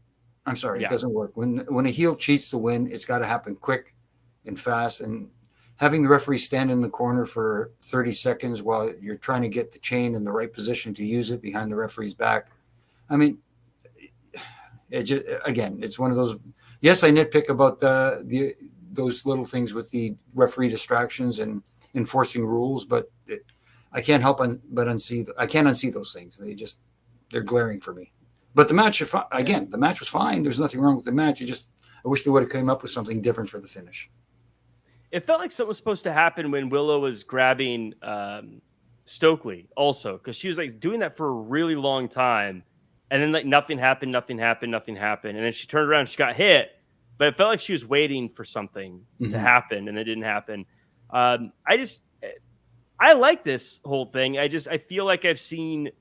I'm sorry, It doesn't work. When a heel cheats to win, it's got to happen quick and fast. And having the referee stand in the corner for 30 seconds while you're trying to get the chain in the right position to use it behind the referee's back. I mean, it's one of those. Yes, I nitpick about those little things with the referee distractions and enforcing rules, but I can't help but unsee those things. They're glaring for me. But the match, the match was fine. There's nothing wrong with the match. I wish they would have come up with something different for the finish. It felt like something was supposed to happen when Willow was grabbing Stokely also, because she was like doing that for a really long time. And then like nothing happened. And then she turned around and she got hit, but it felt like she was waiting for something to happen and it didn't happen. I like this whole thing. I feel like I've seen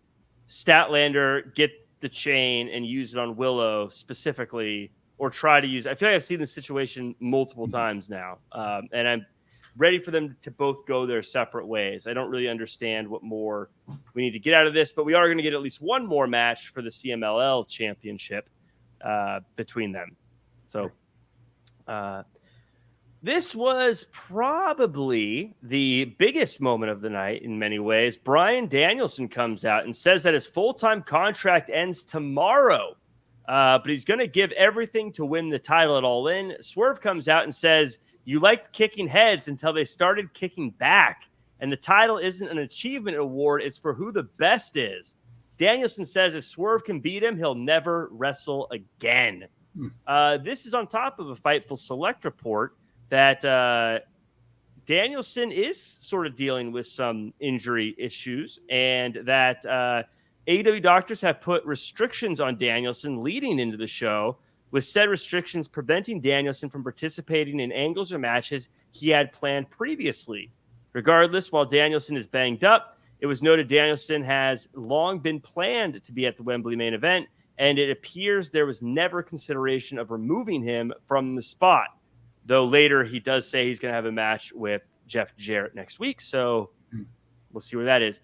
Statlander get the chain and use it on Willow specifically, or try to use it. I feel like I've seen this situation multiple times now. And I'm ready for them to both go their separate ways. I don't really understand what more we need to get out of this, but we are going to get at least one more match for the CMLL championship between them. So this was probably the biggest moment of the night in many ways. Bryan Danielson comes out and says that his full-time contract ends tomorrow, but he's going to give everything to win the title at All In. Swerve comes out and says, you liked kicking heads until they started kicking back, and the title isn't an achievement award. It's for who the best is. Danielson says if Swerve can beat him, he'll never wrestle again. This is on top of a Fightful Select report that Danielson is sort of dealing with some injury issues, and that AEW doctors have put restrictions on Danielson leading into the show, with said restrictions preventing Danielson from participating in angles or matches he had planned previously. Regardless, while Danielson is banged up, it was noted Danielson has long been planned to be at the Wembley main event, and it appears there was never consideration of removing him from the spot. Though later he does say he's going to have a match with Jeff Jarrett next week, so we'll see where that is.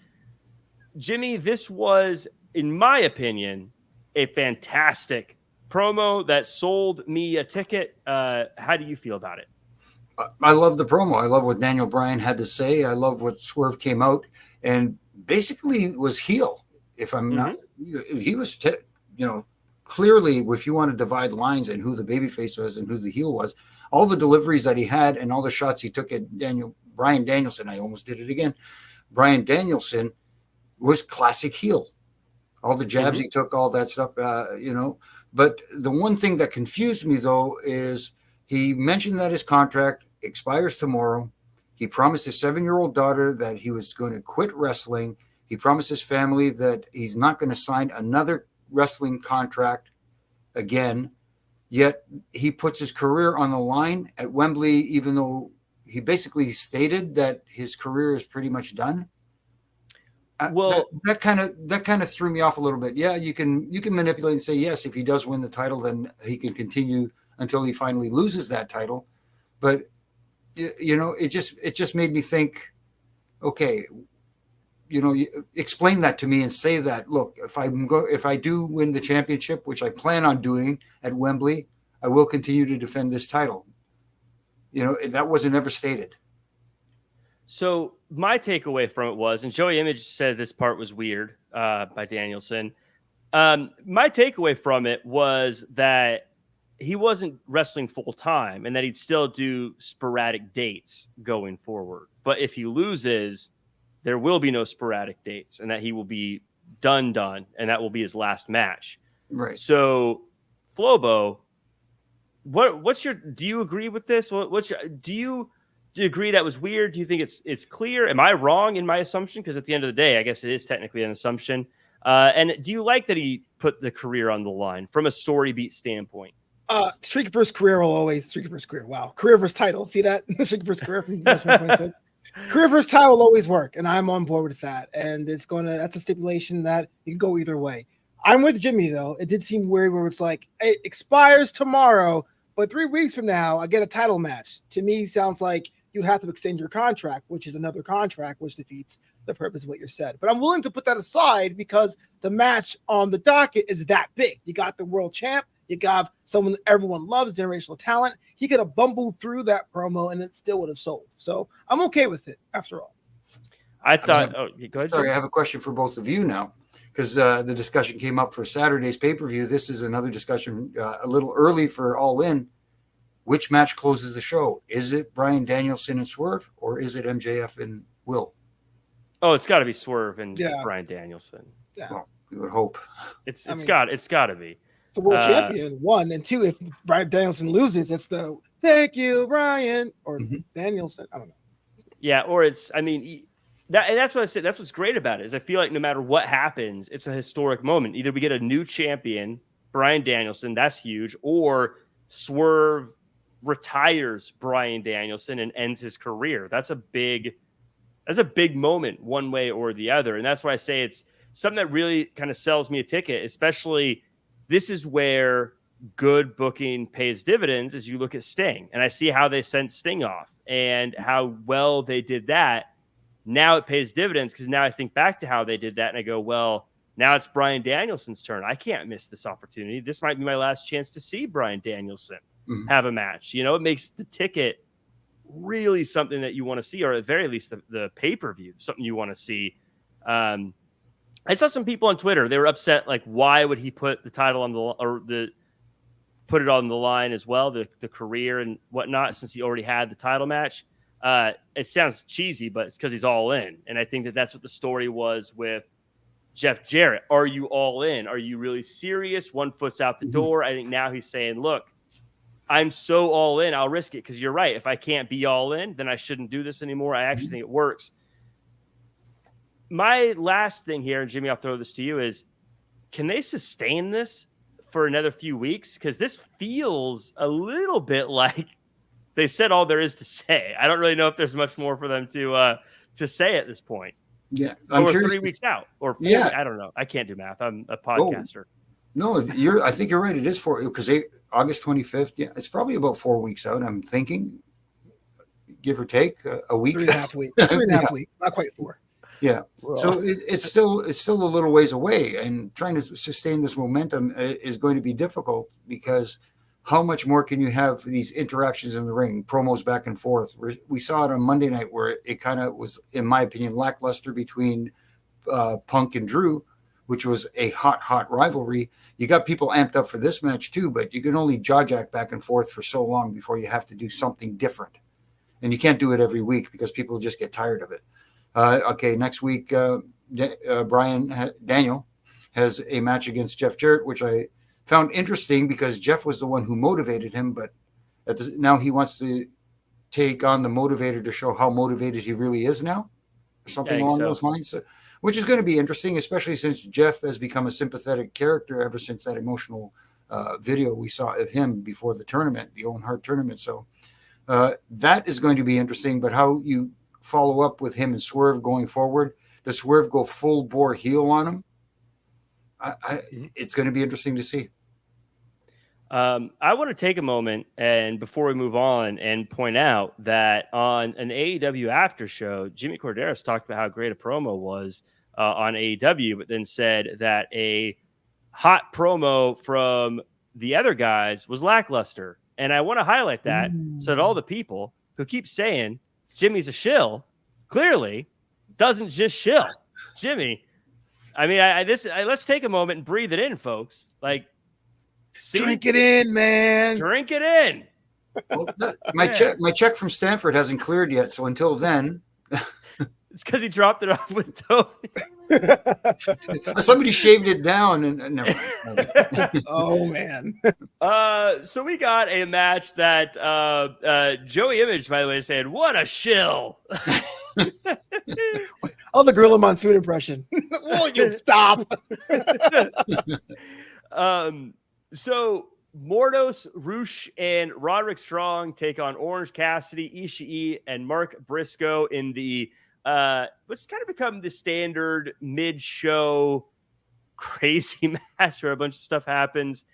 Jimmy, this was, in my opinion, a fantastic promo that sold me a ticket. How do you feel about it? I love the promo. I love what Daniel Bryan had to say. I love what Swerve came out and basically was heel. If I'm not, he was, clearly, if you want to divide lines and who the babyface was and who the heel was, all the deliveries that he had and all the shots he took at Bryan Danielson, I almost did it again. Bryan Danielson was classic heel. All the jabs he took, all that stuff, But the one thing that confused me, though, is he mentioned that his contract expires tomorrow. He promised his 7-year-old daughter that he was going to quit wrestling. He promised his family that he's not going to sign another wrestling contract again. Yet he puts his career on the line at Wembley, even though he basically stated that his career is pretty much done. Well, that kind of threw me off a little bit. Yeah, you can manipulate and say, yes, if he does win the title, then he can continue until he finally loses that title. But it just made me think, okay, explain that to me and say that, look, if I do win the championship, which I plan on doing at Wembley, I will continue to defend this title. That wasn't ever stated. So my takeaway from it was, and Joey Image said this part was weird by Danielson. My takeaway from it was that he wasn't wrestling full time and that he'd still do sporadic dates going forward. But if he loses, there will be no sporadic dates and that he will be done, and that will be his last match. Right. So, Flobo, do you agree with this? Do you agree that was weird? Do you think it's clear? Am I wrong in my assumption? Because at the end of the day, I guess it is technically an assumption. And do you like that he put the career on the line from a story beat standpoint? Streak versus career will always streak versus career. Wow. Career versus title. See that? Streak versus career from 1.6. Career versus title will always work. And I'm on board with that. And that's a stipulation that you can go either way. I'm with Jimmy though. It did seem weird where it's like, it expires tomorrow, but 3 weeks from now, I get a title match. To me, sounds like you'd have to extend your contract, which is another contract, which defeats the purpose of what you said. But I'm willing to put that aside because the match on the docket is that big. You got the world champ. You got someone that everyone loves, generational talent. He could have bumbled through that promo and it still would have sold. So I'm okay with it after all. I thought, go ahead. Sorry, I have a question for both of you now because the discussion came up for Saturday's pay-per-view. This is another discussion a little early for All In. Which match closes the show? Is it Bryan Danielson and Swerve or is it MJF and Will? Oh, it's got to be Swerve and Bryan Danielson. Yeah. Well, we would hope. It's got to be. The world champion, 1 and 2. If Bryan Danielson loses, it's the thank you, Bryan, or Danielson. I don't know. Yeah, or it's. I mean, that's what I said. That's what's great about it is I feel like no matter what happens, it's a historic moment. Either we get a new champion, Bryan Danielson, that's huge, or Swerve retires Bryan Danielson and ends his career. That's a big moment one way or the other, and that's why I say it's something that really kind of sells me a ticket, especially. This is where good booking pays dividends as you look at Sting. And I see how they sent Sting off and how well they did that. Now it pays dividends because now I think back to how they did that and I go, well, now it's Bryan Danielson's turn. I can't miss this opportunity. This might be my last chance to see Bryan Danielson have a match. You know, it makes the ticket really something that you want to see, or at the very least the pay-per-view, something you want to see. I saw some people on Twitter. They were upset. Like, why would he put the title on put it on the line as well, the career and whatnot, since he already had the title match? It sounds cheesy, but it's because he's all in. And I think that's what the story was with Jeff Jarrett. Are you all in? Are you really serious? One foot's out the door. I think now he's saying, look, I'm so all in. I'll risk it because you're right. If I can't be all in, then I shouldn't do this anymore. I actually think it works. My last thing here, and Jimmy, I'll throw this to you, is can they sustain this for another few weeks? Because this feels a little bit like they said all there is to say. I don't really know if there's much more for them to say at this point. Yeah. I'm curious. 3 weeks out or 4 yeah. weeks, I don't know. I can't do math. I'm a podcaster. No, I think you're right. It is because August 25th. Yeah, it's probably about 4 weeks out. I'm thinking, give or take a week. 3.5 weeks. 3.5 weeks. Not quite 4. Yeah. Well, so it's still a little ways away, and trying to sustain this momentum is going to be difficult because how much more can you have for these interactions in the ring, promos back and forth? We saw it on Monday night where it kind of was, in my opinion, lackluster between Punk and Drew, which was a hot rivalry. You got people amped up for this match too, but you can only jaw-jack back and forth for so long before you have to do something different. And you can't do it every week because people just get tired of it. Okay, next week, Daniel has a match against Jeff Jarrett, which I found interesting because Jeff was the one who motivated him, but now he wants to take on the motivator to show how motivated he really is now, or something along those lines, which is going to be interesting, especially since Jeff has become a sympathetic character ever since that emotional video we saw of him before the tournament, the Owen Hart tournament. So that is going to be interesting, but how you follow up with him and Swerve going forward, does Swerve go full bore heel on him? It's going to be interesting to see. I want to take a moment and before we move on and point out that on an AEW after show, Jimmy Korderas talked about how great a promo was on AEW, but then said that a hot promo from the other guys was lackluster. And I want to highlight that so that all the people who keep saying Jimmy's a shill clearly doesn't just shill. Jimmy, I mean, let's take a moment and breathe it in, folks. Like, drink it in, man. Drink it in. Well, my check from Stanford hasn't cleared yet, so until then, It's because he dropped it off with Tony. Somebody shaved it down and never mind. Oh man. So we got a match that Joey Image, by the way, said, "What a shill." Oh, the Gorilla Monsoon impression. Will you stop? So Mordos, Roosh, and Roderick Strong take on Orange Cassidy, Ishii, and Mark Briscoe in the what's kind of become the standard mid-show crazy match where a bunch of stuff happens.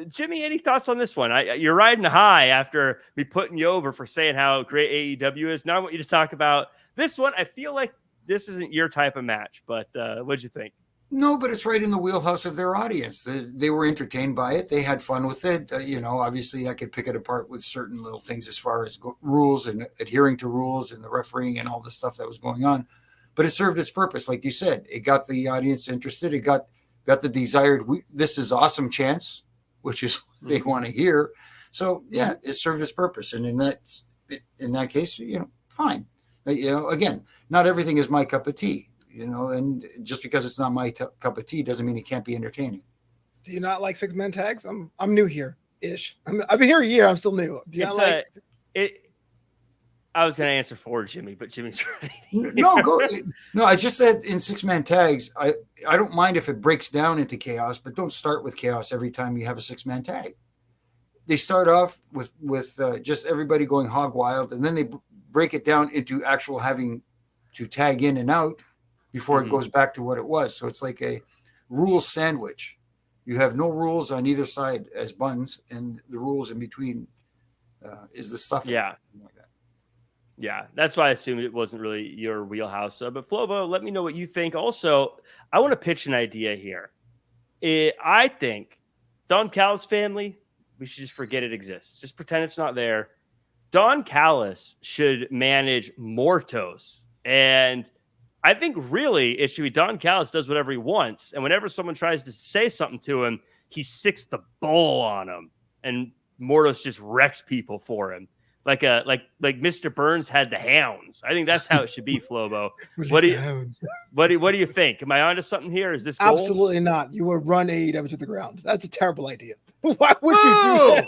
Jimmy, any thoughts on this one? You're riding high after me putting you over for saying how great AEW is. Now I want you to talk about this one. I feel like this isn't your type of match, but what'd you think? No, but it's right in the wheelhouse of their audience. They were entertained by it. They had fun with it. Obviously I could pick it apart with certain little things as far as rules and adhering to rules and the refereeing and all the stuff that was going on. But it served its purpose. Like you said, it got the audience interested. It got the desired, this is awesome chance, which is what they want to hear. So yeah, it served its purpose. And in that case, fine. Again, not everything is my cup of tea. And just because it's not my cup of tea doesn't mean it can't be entertaining. Do you not like 6-man tags? I'm new here ish. I've been here a year. I'm still new. Do you not like it? I was going to answer for Jimmy, but Jimmy's right. No, I just said in 6-man tags, I don't mind if it breaks down into chaos, but don't start with chaos every time you have a 6-man tag. They start off with just everybody going hog wild, and then they break it down into actual having to tag in and out before it goes back to what it was. So it's like a rule sandwich. You have no rules on either side as buns, and the rules in between is the stuff. Yeah. Like that. Yeah, that's why I assumed it wasn't really your wheelhouse. But Flobo, let me know what you think. Also, I want to pitch an idea here. I think Don Callis family, we should just forget it exists. Just pretend it's not there. Don Callis should manage Mortos. And I think really it should be Don Callis does whatever he wants. And whenever someone tries to say something to him, he sicks the bull on him. And Mortos just wrecks people for him. Like Mr. Burns had the hounds. I think that's how it should be, Flobo. What do you think? Am I onto something here? Is this gold? Absolutely not. You would run AEW to the ground. That's a terrible idea. Why would you do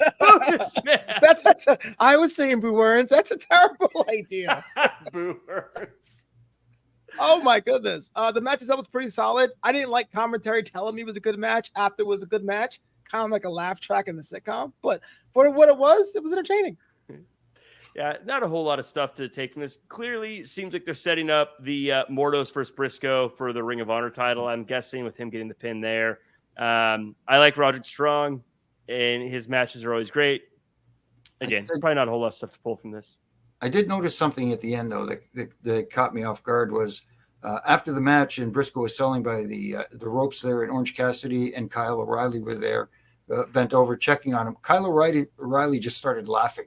that? I was saying Boo Burns. That's a terrible idea. Boo Burns. Oh my goodness. The match itself was pretty solid. I didn't like commentary telling me it was a good match after it was a good match. Kind of like a laugh track in the sitcom. But for what it was entertaining. Yeah, not a whole lot of stuff to take from this. Clearly seems like they're setting up the Mordos versus Briscoe for the Ring of Honor title. I'm guessing with him getting the pin there. I like Roderick Strong, and his matches are always great. Again, probably not a whole lot of stuff to pull from this. I did notice something at the end, though, that caught me off guard was after the match and Briscoe was selling by the ropes there, and Orange Cassidy and Kyle O'Reilly were there, bent over, checking on him. Kyle O'Reilly just started laughing.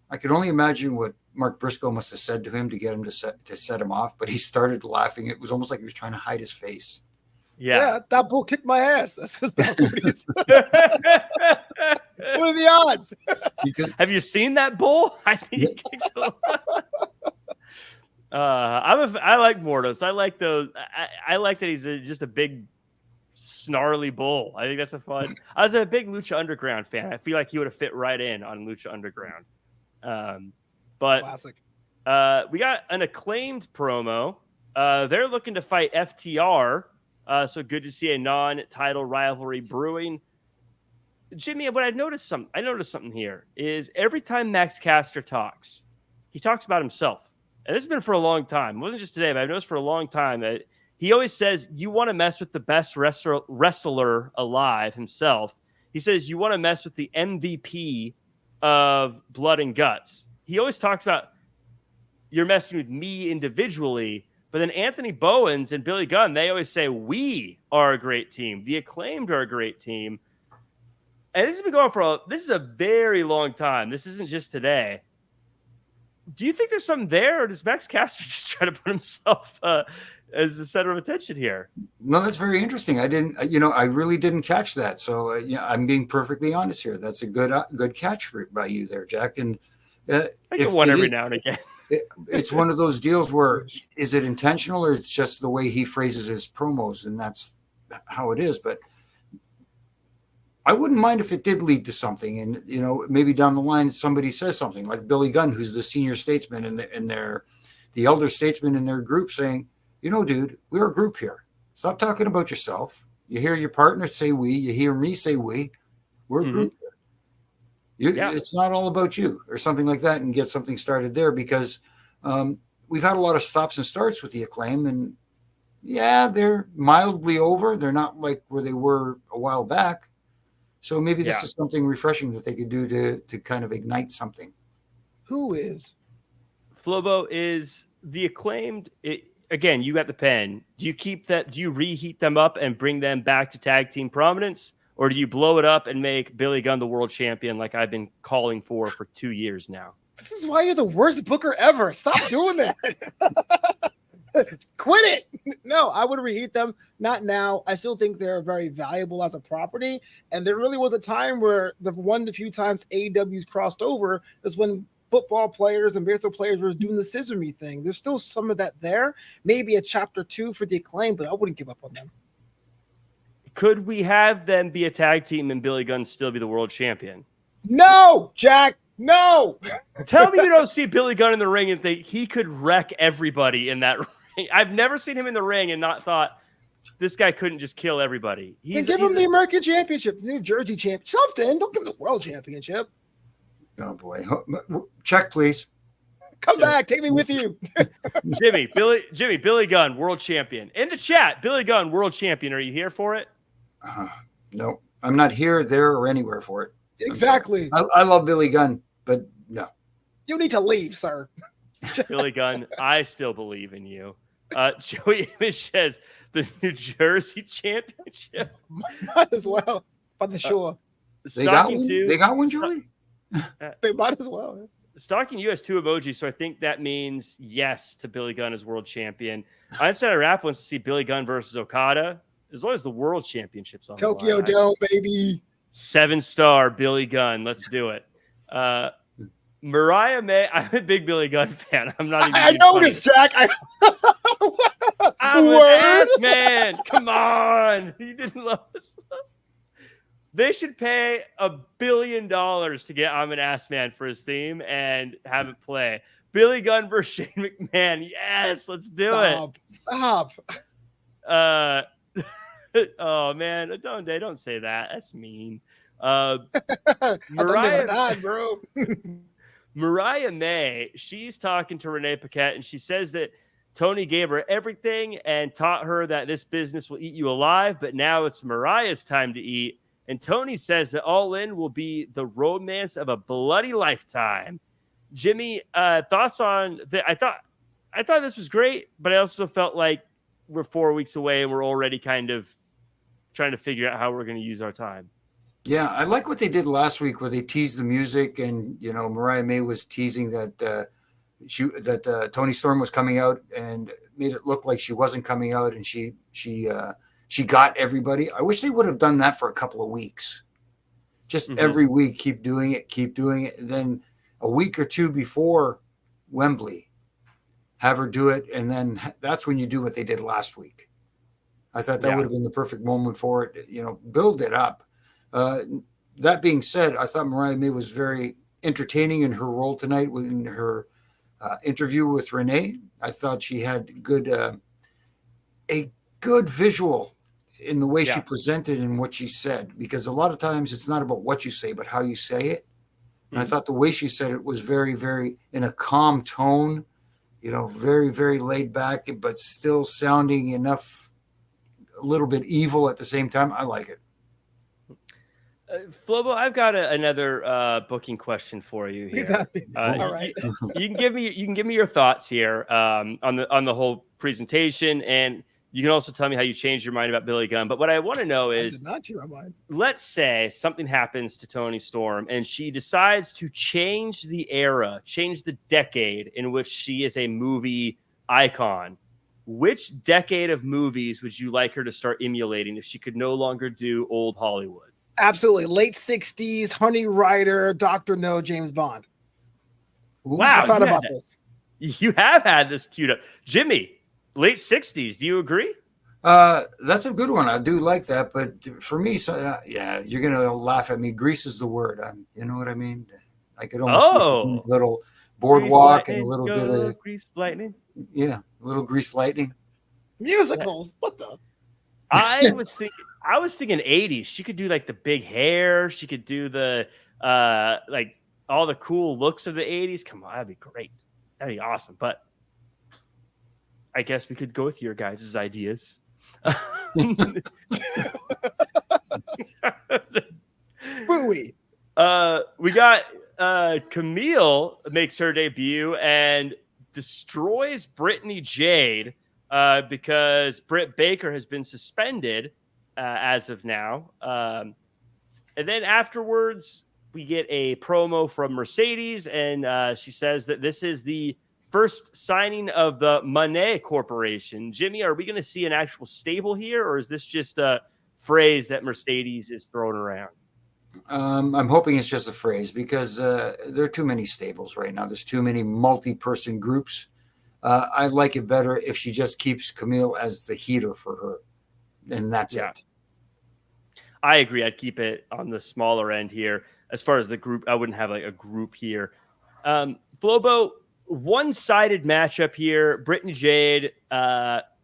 I could only imagine what Mark Briscoe must have said to him to get him to set him off, but he started laughing. It was almost like he was trying to hide his face. Yeah, that bull kicked my ass. That's what it is. What are the odds? Have you seen that bull? I think he kicks a lot. I like Mordos. I like those. I like that he's just a big, snarly bull. I think that's a fun. I was a big Lucha Underground fan. I feel like he would have fit right in on Lucha Underground. But classic. We got an Acclaimed promo. They're looking to fight FTR. So good to see a non-title rivalry brewing. Jimmy, what I noticed something here is every time Max Caster talks, he talks about himself. And this has been for a long time. It wasn't just today, but I've noticed for a long time that he always says, you want to mess with the best wrestler alive himself. He says, you want to mess with the MVP of Blood and Guts. He always talks about you're messing with me individually, but then Anthony Bowens and Billy Gunn, they always say we are a great team. The Acclaimed are a great team. And this has been going for this is a very long time. This isn't just today. Do you think there's something there, or does Max Caster just try to put himself as the center of attention here? No, that's very interesting. I really didn't catch that. So I'm being perfectly honest here. That's a good catch by you there, Jack. And I get one every now and again. It's one of those deals where is it intentional or it's just the way he phrases his promos, and that's how it is. But I wouldn't mind if it did lead to something, and maybe down the line somebody says something like Billy Gunn, who's the senior statesman in the elder statesman in their group, saying, dude, we're a group here. Stop talking about yourself. You hear your partner say we, you hear me say we. We're a group here. It's not all about you, or something like that, and get something started there, because we've had a lot of stops and starts with the Acclaim, and they're mildly over. They're not like where they were a while back. So maybe this is something refreshing that they could do to kind of ignite something. Who is? Flobo, is the Acclaimed, again, you got the pen. Do you keep that? Do you reheat them up and bring them back to tag team prominence? Or do you blow it up and make Billy Gunn the world champion like I've been calling for 2 years now? This is why you're the worst booker ever. Stop doing that. Quit it. No, I would reheat them. Not now. I still think they're very valuable as a property. And there really was a time where the few times AEW's crossed over is when football players and baseball players were doing the scissor me thing. There's still some of that there. Maybe a chapter 2 for the Acclaim, but I wouldn't give up on them. Could we have them be a tag team and Billy Gunn still be the world champion? No, Jack. No. Tell me you don't see Billy Gunn in the ring and think he could wreck everybody in that ring. I've never seen him in the ring and not thought this guy couldn't just kill everybody. Give him the American Championship, the New Jersey Championship, something. Don't give him the World Championship. Oh boy, check please. Come back, take me with you. Billy Gunn, world champion. In the chat, Billy Gunn, world champion. Are you here for it? No, I'm not here, there, or anywhere for it. Exactly. I love Billy Gunn, but no. You need to leave, sir. Billy Gunn, I still believe in you. Joey Image says the New Jersey Championship. Might as well. On the shore. They got one, Joey? They might as well. Stalking US 2 emoji, so I think that means yes to Billy Gunn as world champion. Inside of Rap wants to see Billy Gunn versus Okada, as long as the world championship's on Tokyo the line. Dome, baby. 7-star Billy Gunn. Let's do it. Mariah May, I'm a big Billy Gunn fan. I'm not even. I noticed, Jack. I'm an ass man. Come on. You didn't love us. They should pay $1 billion to get I'm an Ass Man for his theme and have it play. Billy Gunn versus Shane McMahon. Yes, let's do it. Stop. Oh man, don't say that. That's mean. Mariah May, she's talking to Renee Paquette, and she says that Tony gave her everything and taught her that this business will eat you alive, but now it's Mariah's time to eat. And Tony says that All In will be the romance of a bloody lifetime. Jimmy, thoughts on that? I thought this was great, but I also felt like we're 4 weeks away and we're already kind of trying to figure out how we're going to use our time. Yeah, I like what they did last week where they teased the music, and Mariah May was teasing that Tony Storm was coming out and made it look like she wasn't coming out, and she got everybody. I wish they would have done that for a couple of weeks. Just every week, keep doing it. And then a week or two before Wembley, have her do it. And then that's when you do what they did last week. I thought that would have been the perfect moment for it. Build it up. That being said, I thought Mariah May was very entertaining in her role tonight in her interview with Renee. I thought she had a good visual in the way she presented and what she said, because a lot of times it's not about what you say, but how you say it. And I thought the way she said it was very, very in a calm tone, very, very laid back, but still sounding enough, a little bit evil at the same time. I like it. Flobo, I've got another booking question for you here. All right. You can give me your thoughts here on the whole presentation, and you can also tell me how you changed your mind about Billy Gunn. But what I want to know is, not change my mind. Let's say something happens to Toni Storm and she decides to change the era, change the decade in which she is a movie icon. Which decade of movies would you like her to start emulating if she could no longer do old Hollywood? Absolutely. Late 60s, Honey Rider, Dr. No, James Bond. Wow. I thought about this. You have had this queued up. Jimmy, late 60s. Do you agree? That's a good one. I do like that. But for me, yeah, you're going to laugh at me. Grease is the word. You know what I mean? I could almost see a little boardwalk and a little bit of grease lightning. Yeah, a little grease lightning. Musicals. What the? I was thinking 80s. She could do like the big hair. She could do the like all the cool looks of the 80s. Come on, that'd be great. That'd be awesome. But I guess we could go with your guys' ideas. We got Camille makes her debut and destroys Brittany Jade because Britt Baker has been suspended as of now. And then afterwards, we get a promo from Mercedes, and she says that this is the first signing of the Monet Corporation. Jimmy, are we going to see an actual stable here, or is this just a phrase that Mercedes is throwing around? I'm hoping it's just a phrase because there are too many stables right now. There's too many multi-person groups. I like it better if she just keeps Camille as the heater for her, and that's it. I agree. I'd keep it on the smaller end here. As far as the group, I wouldn't have like a group here. Flobo, one-sided matchup here. Brittany Jade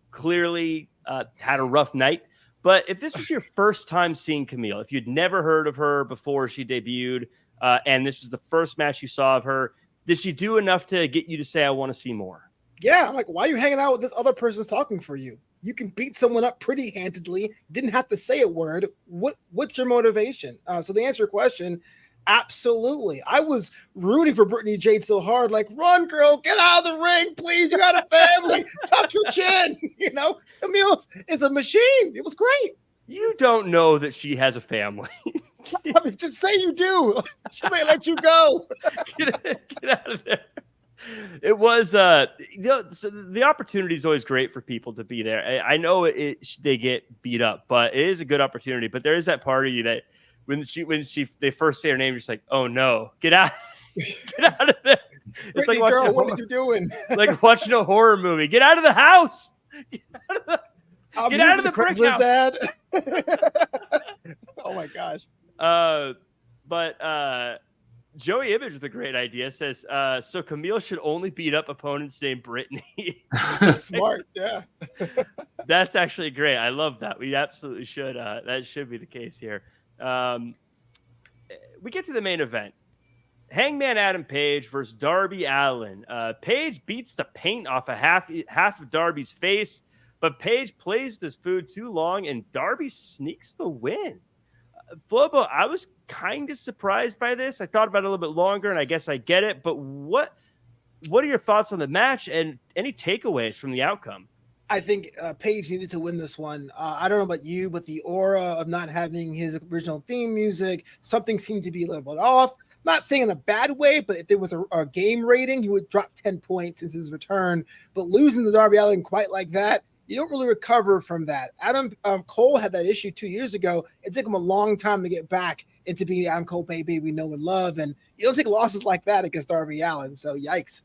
clearly had a rough night. But if this was your first time seeing Camille, if you'd never heard of her before she debuted, and this was the first match you saw of her, did she do enough to get you to say, I want to see more? Yeah, I'm like, why are you hanging out with this other person's talking for you? You can beat someone up pretty handedly. Didn't have to say a word. What's your motivation? So to answer your question, absolutely. I was rooting for Brittany Jade so hard, like, run, girl, get out of the ring, please. You got a family. Tuck your chin. You know, Camille is a machine. It was great. You don't know that she has a family. I mean, just say you do. She may let you go. Get out of there. It was so the opportunity is always great for people to be there. I know they get beat up, but it is a good opportunity. But there is that part of you that when they first say her name, you're just like, oh no, get out of there. It's Brittany, like girl, what are you doing? Like watching a horror movie. Get out of the house. Get out of the brick house. Ad. Oh my gosh. But Joey Image with a great idea says, so Camille should only beat up opponents named Brittany. Smart, yeah. That's actually great. I love that. We absolutely should. That should be the case here. We get to the main event. Hangman Adam Page versus Darby Allin. Page beats the paint off of half of Darby's face, but Page plays with his food too long, and Darby sneaks the win. Flobo, I was kind of surprised by this. I thought about it a little bit longer, and I guess I get it. But what are your thoughts on the match and any takeaways from the outcome? I think Page needed to win this one. I don't know about you, but the aura of not having his original theme music, something seemed to be a little bit off. Not saying in a bad way, but if there was a game rating, he would drop 10 points since his return. But losing to Darby Allin quite like that, you don't really recover from that. Adam Cole had that issue 2 years ago. It took him a long time to get back into being the Adam Cole baby we know and love. And you don't take losses like that against Darby Allin. So yikes.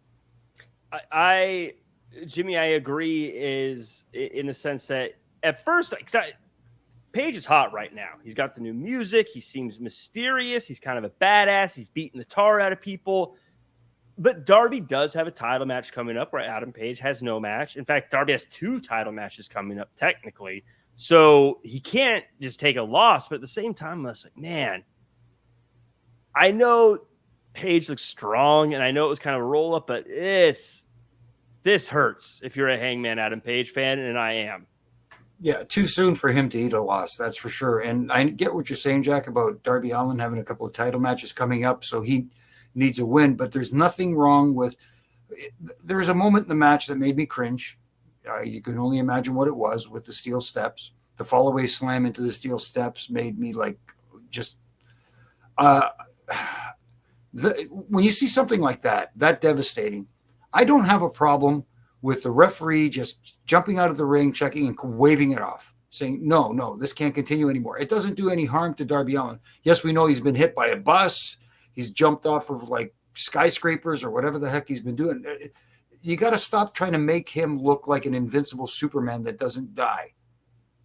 Jimmy, I agree is in the sense that at first, Page is hot right now. He's got the new music. He seems mysterious. He's kind of a badass. He's beating the tar out of people. But Darby does have a title match coming up where Adam Page has no match. In fact, Darby has 2 title matches coming up technically. So he can't just take a loss. But at the same time, I was like, man, I know Page looks strong, and I know it was kind of a roll up, but this hurts if you're a Hangman Adam Page fan, and I am. Yeah, too soon for him to eat a loss, that's for sure. And I get what you're saying, Jack, about Darby Allin having a couple of title matches coming up, so he needs a win. But there's nothing wrong with – there was a moment in the match that made me cringe. You can only imagine what it was with the steel steps. The fall-away slam into the steel steps made me like just when you see something like that devastating, I don't have a problem with the referee just jumping out of the ring, checking and waving it off, saying, no, this can't continue anymore. It doesn't do any harm to Darby Allin. Yes, we know he's been hit by a bus. He's jumped off of like skyscrapers or whatever the heck he's been doing. you got to stop trying to make him look like an invincible Superman that doesn't die.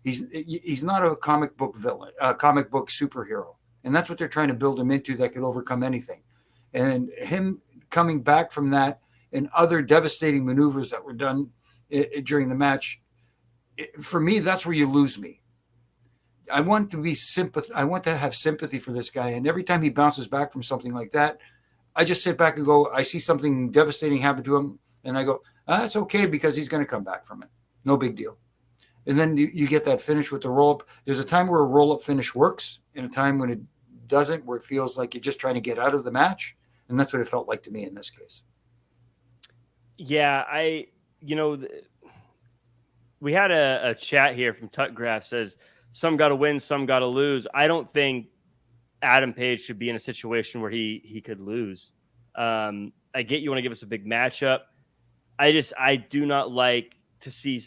He's not a comic book villain, a comic book superhero. And that's what they're trying to build him into, that could overcome anything. And him coming back from that and other devastating maneuvers that were done during the match, for me, that's where you lose me. I want to have sympathy for this guy. And every time he bounces back from something like that, I just sit back and go, I see something devastating happen to him. And I go, it's okay, because he's going to come back from it. No big deal. And then you get that finish with the roll-up. There's a time where a roll-up finish works and a time when it doesn't, where it feels like you're just trying to get out of the match. And that's what it felt like to me in this case. Yeah, we had a chat here from Tutgraph says, some got to win, some got to lose. I don't think Adam Page should be in a situation where he could lose. I get you want to give us a big matchup. I do not like to see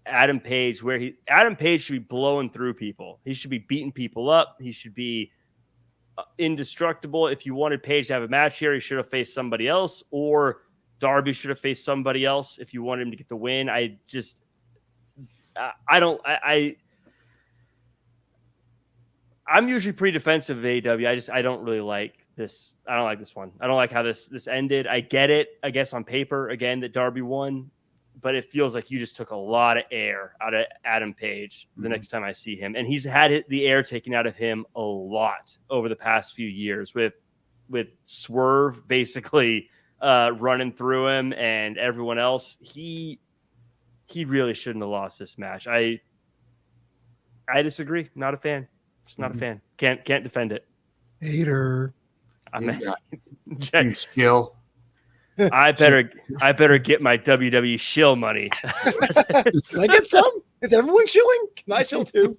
Adam Page Adam Page should be blowing through people. He should be beating people up. He should be indestructible. If you wanted Page to have a match here, he should have faced somebody else, or Darby should have faced somebody else if you wanted him to get the win. I'm usually pretty defensive of AEW. I don't really like this. I don't like this one. I don't like how this ended. I get it, I guess, on paper, again, that Darby won, but it feels like you just took a lot of air out of Adam Page the next time I see him. And he's had the air taken out of him a lot over the past few years with Swerve basically running through him and everyone else. He really shouldn't have lost this match. I disagree. Not a fan. Just not a fan. Can't defend it. Hater. You skill. I better get my WWE shill money. Can I get some? Is everyone shilling? Can I shill too?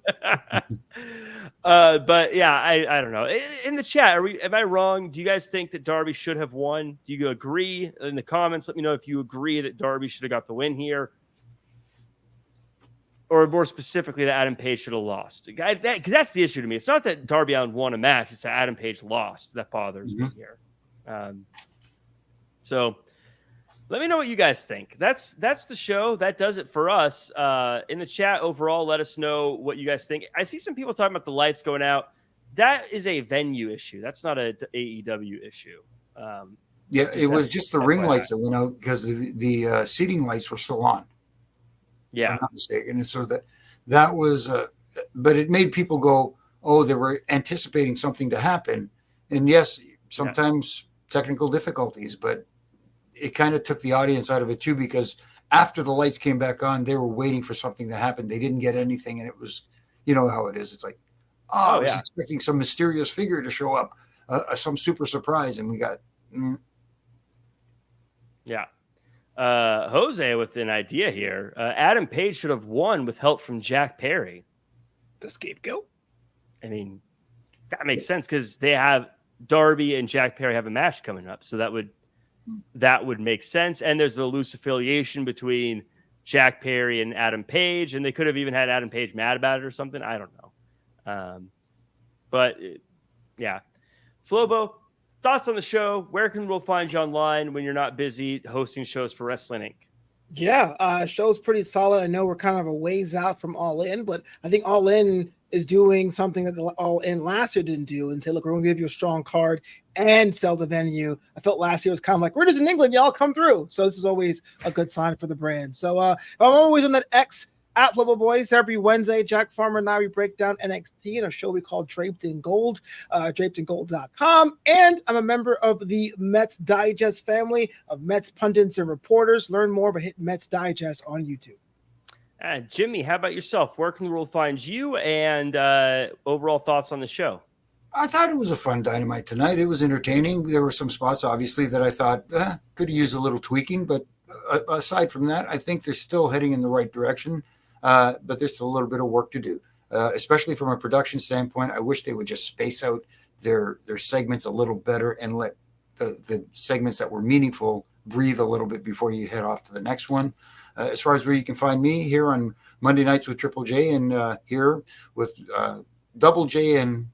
But yeah, I don't know. In the chat, am I wrong? Do you guys think that Darby should have won? Do you agree? In the comments, let me know if you agree that Darby should have got the win here. Or more specifically, that Adam Page should have lost. Because that's the issue to me. It's not that Darby Allin won a match. It's that Adam Page lost. That bothers me here. So let me know what you guys think. That's the show. That does it for us. In the chat overall, let us know what you guys think. I see some people talking about the lights going out. That is a venue issue. That's not an AEW issue. It was just the ring lights that went out because the seating lights were still on. Yeah, if I'm not mistaken. And so that was, but it made people go, oh, they were anticipating something to happen. And yes, sometimes technical difficulties, but it kind of took the audience out of it too, because after the lights came back on, they were waiting for something to happen. They didn't get anything. And it was, you know how it is. It's like, I was expecting some mysterious figure to show up, some super surprise. And we got, Jose with an idea here. Adam Page should have won with help from Jack Perry. The scapegoat? I mean, that makes sense because they have Darby and Jack Perry have a match coming up. So that would make sense. And there's a loose affiliation between Jack Perry and Adam Page. And they could have even had Adam Page mad about it or something. I don't know. Flobo, thoughts on the show? Where can we find you online when you're not busy hosting shows for Wrestling Inc.? Yeah, show's pretty solid. I know we're kind of a ways out from All In, but I think All In is doing something that the All In last year didn't do and say, look, we're going to give you a strong card and sell the venue. I felt last year was kind of like, we're just in England, y'all come through. So this is always a good sign for the brand. So I'm always on that X at Flobo Boyce. Every Wednesday, Jack Farmer and I, we break down NXT in a show we call Draped in Gold, drapedingold.com. And I'm a member of the Mets Digest family of Mets pundits and reporters. Learn more by hitting Mets Digest on YouTube. Jimmy, how about yourself? Where can the world find you and overall thoughts on the show? I thought it was a fun Dynamite tonight. It was entertaining. There were some spots, obviously, that I thought could use a little tweaking. But aside from that, I think they're still heading in the right direction. But there's still a little bit of work to do, especially from a production standpoint. I wish they would just space out their segments a little better and let the segments that were meaningful breathe a little bit before you head off to the next one. As far as where you can find me, here on Monday nights with Triple J and here with Double J and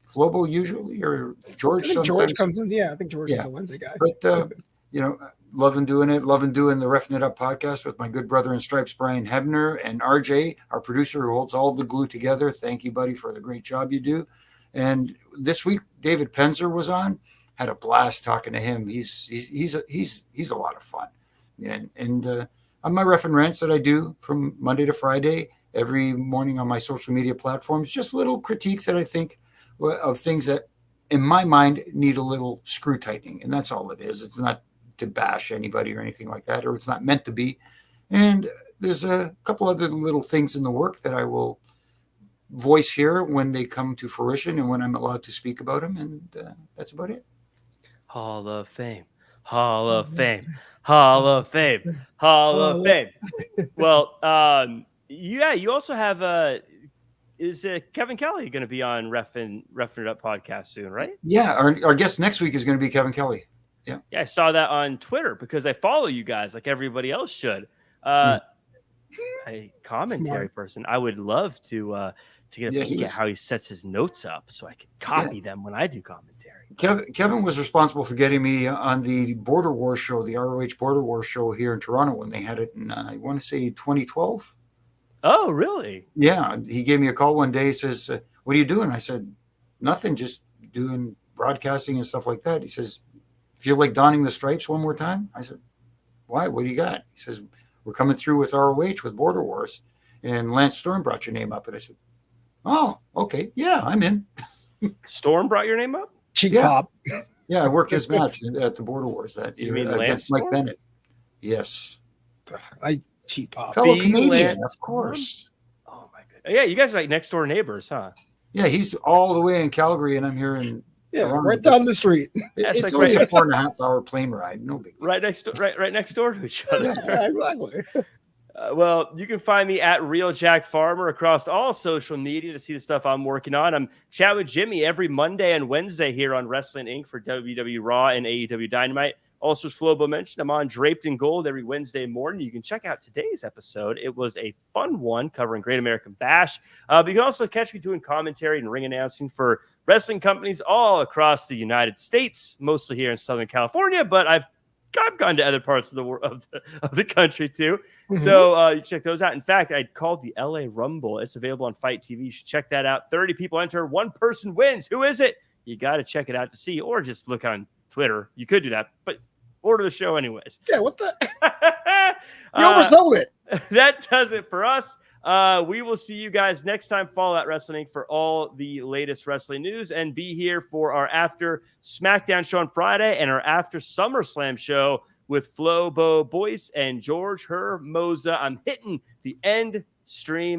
Flobo usually, or George. I think George comes in. Yeah, I think George is the Wednesday guy. But, loving doing it. Loving doing the Reffing It Up podcast with my good brother in stripes, Brian Hebner, and RJ, our producer who holds all the glue together. Thank you, buddy, for the great job you do. And this week, David Penzer was on. Had a blast talking to him. He's a lot of fun. And on my Ref and Rants that I do from Monday to Friday, every morning on my social media platforms, just little critiques that I think of things that, in my mind, need a little screw tightening. And that's all it is. It's not to bash anybody or anything like that, or it's not meant to be. And there's a couple other little things in the work that I will voice here when they come to fruition and when I'm allowed to speak about them. And that's about it. Hall of Fame, Hall of Fame, Hall of Fame, Hall of Fame. Well, you also have is Kevin Kelly going to be on Reffing It Up podcast soon, right? Yeah, our guest next week is going to be Kevin Kelly. Yeah, I saw that on Twitter because I follow you guys like everybody else should. A commentary person, I would love to get a peek at how he sets his notes up so I can copy them when I do commentary. Kevin was responsible for getting me on the Border Wars show, the ROH Border Wars show here in Toronto when they had it in, I want to say 2012. Oh, really? Yeah. He gave me a call one day. He says, what are you doing? I said, nothing, just doing broadcasting and stuff like that. He says, feel like donning the stripes one more time? I said, why? What do you got? He says, we're coming through with ROH with Border Wars. And Lance Storm brought your name up. And I said, oh, okay. Yeah, I'm in. Storm brought your name up? Cheap pop. Yeah, I worked his match at the Border Wars that year against Mike Bennett. Yes. Cheap pop. Fellow Canadian, of course. Oh, my goodness. Yeah, you guys are like next door neighbors, huh? Yeah, he's all the way in Calgary, and I'm here in Toronto. Right down the street. It's like only a 4.5 hour plane ride. No big deal. Right next door to each other. Yeah, exactly. Well, you can find me at Real Jack Farmer across all social media to see the stuff I'm working on. I'm chatting with Jimmy every Monday and Wednesday here on Wrestling Inc. for WWE RAW and AEW Dynamite. Also, as Flobo mentioned, I'm on Draped in Gold every Wednesday morning. You can check out today's episode. It was a fun one covering Great American Bash. But you can also catch me doing commentary and ring announcing for wrestling companies all across the United States, mostly here in Southern California, but I've gone to other parts of the world of the country too. Mm-hmm. So you check those out. In fact, I called the LA Rumble. It's available on Fight TV. You should check that out. 30 people enter, one person wins. Who is it? You got to check it out to see, or just look on Twitter. You could do that, but order the show anyways. Yeah, what the? You oversold it. That does it for us. We will see you guys next time. Follow that Wrestling for all the latest wrestling news, and be here for our after SmackDown show on Friday and our after SummerSlam show with Flobo Boyce and George Hermosa. I'm hitting the end stream.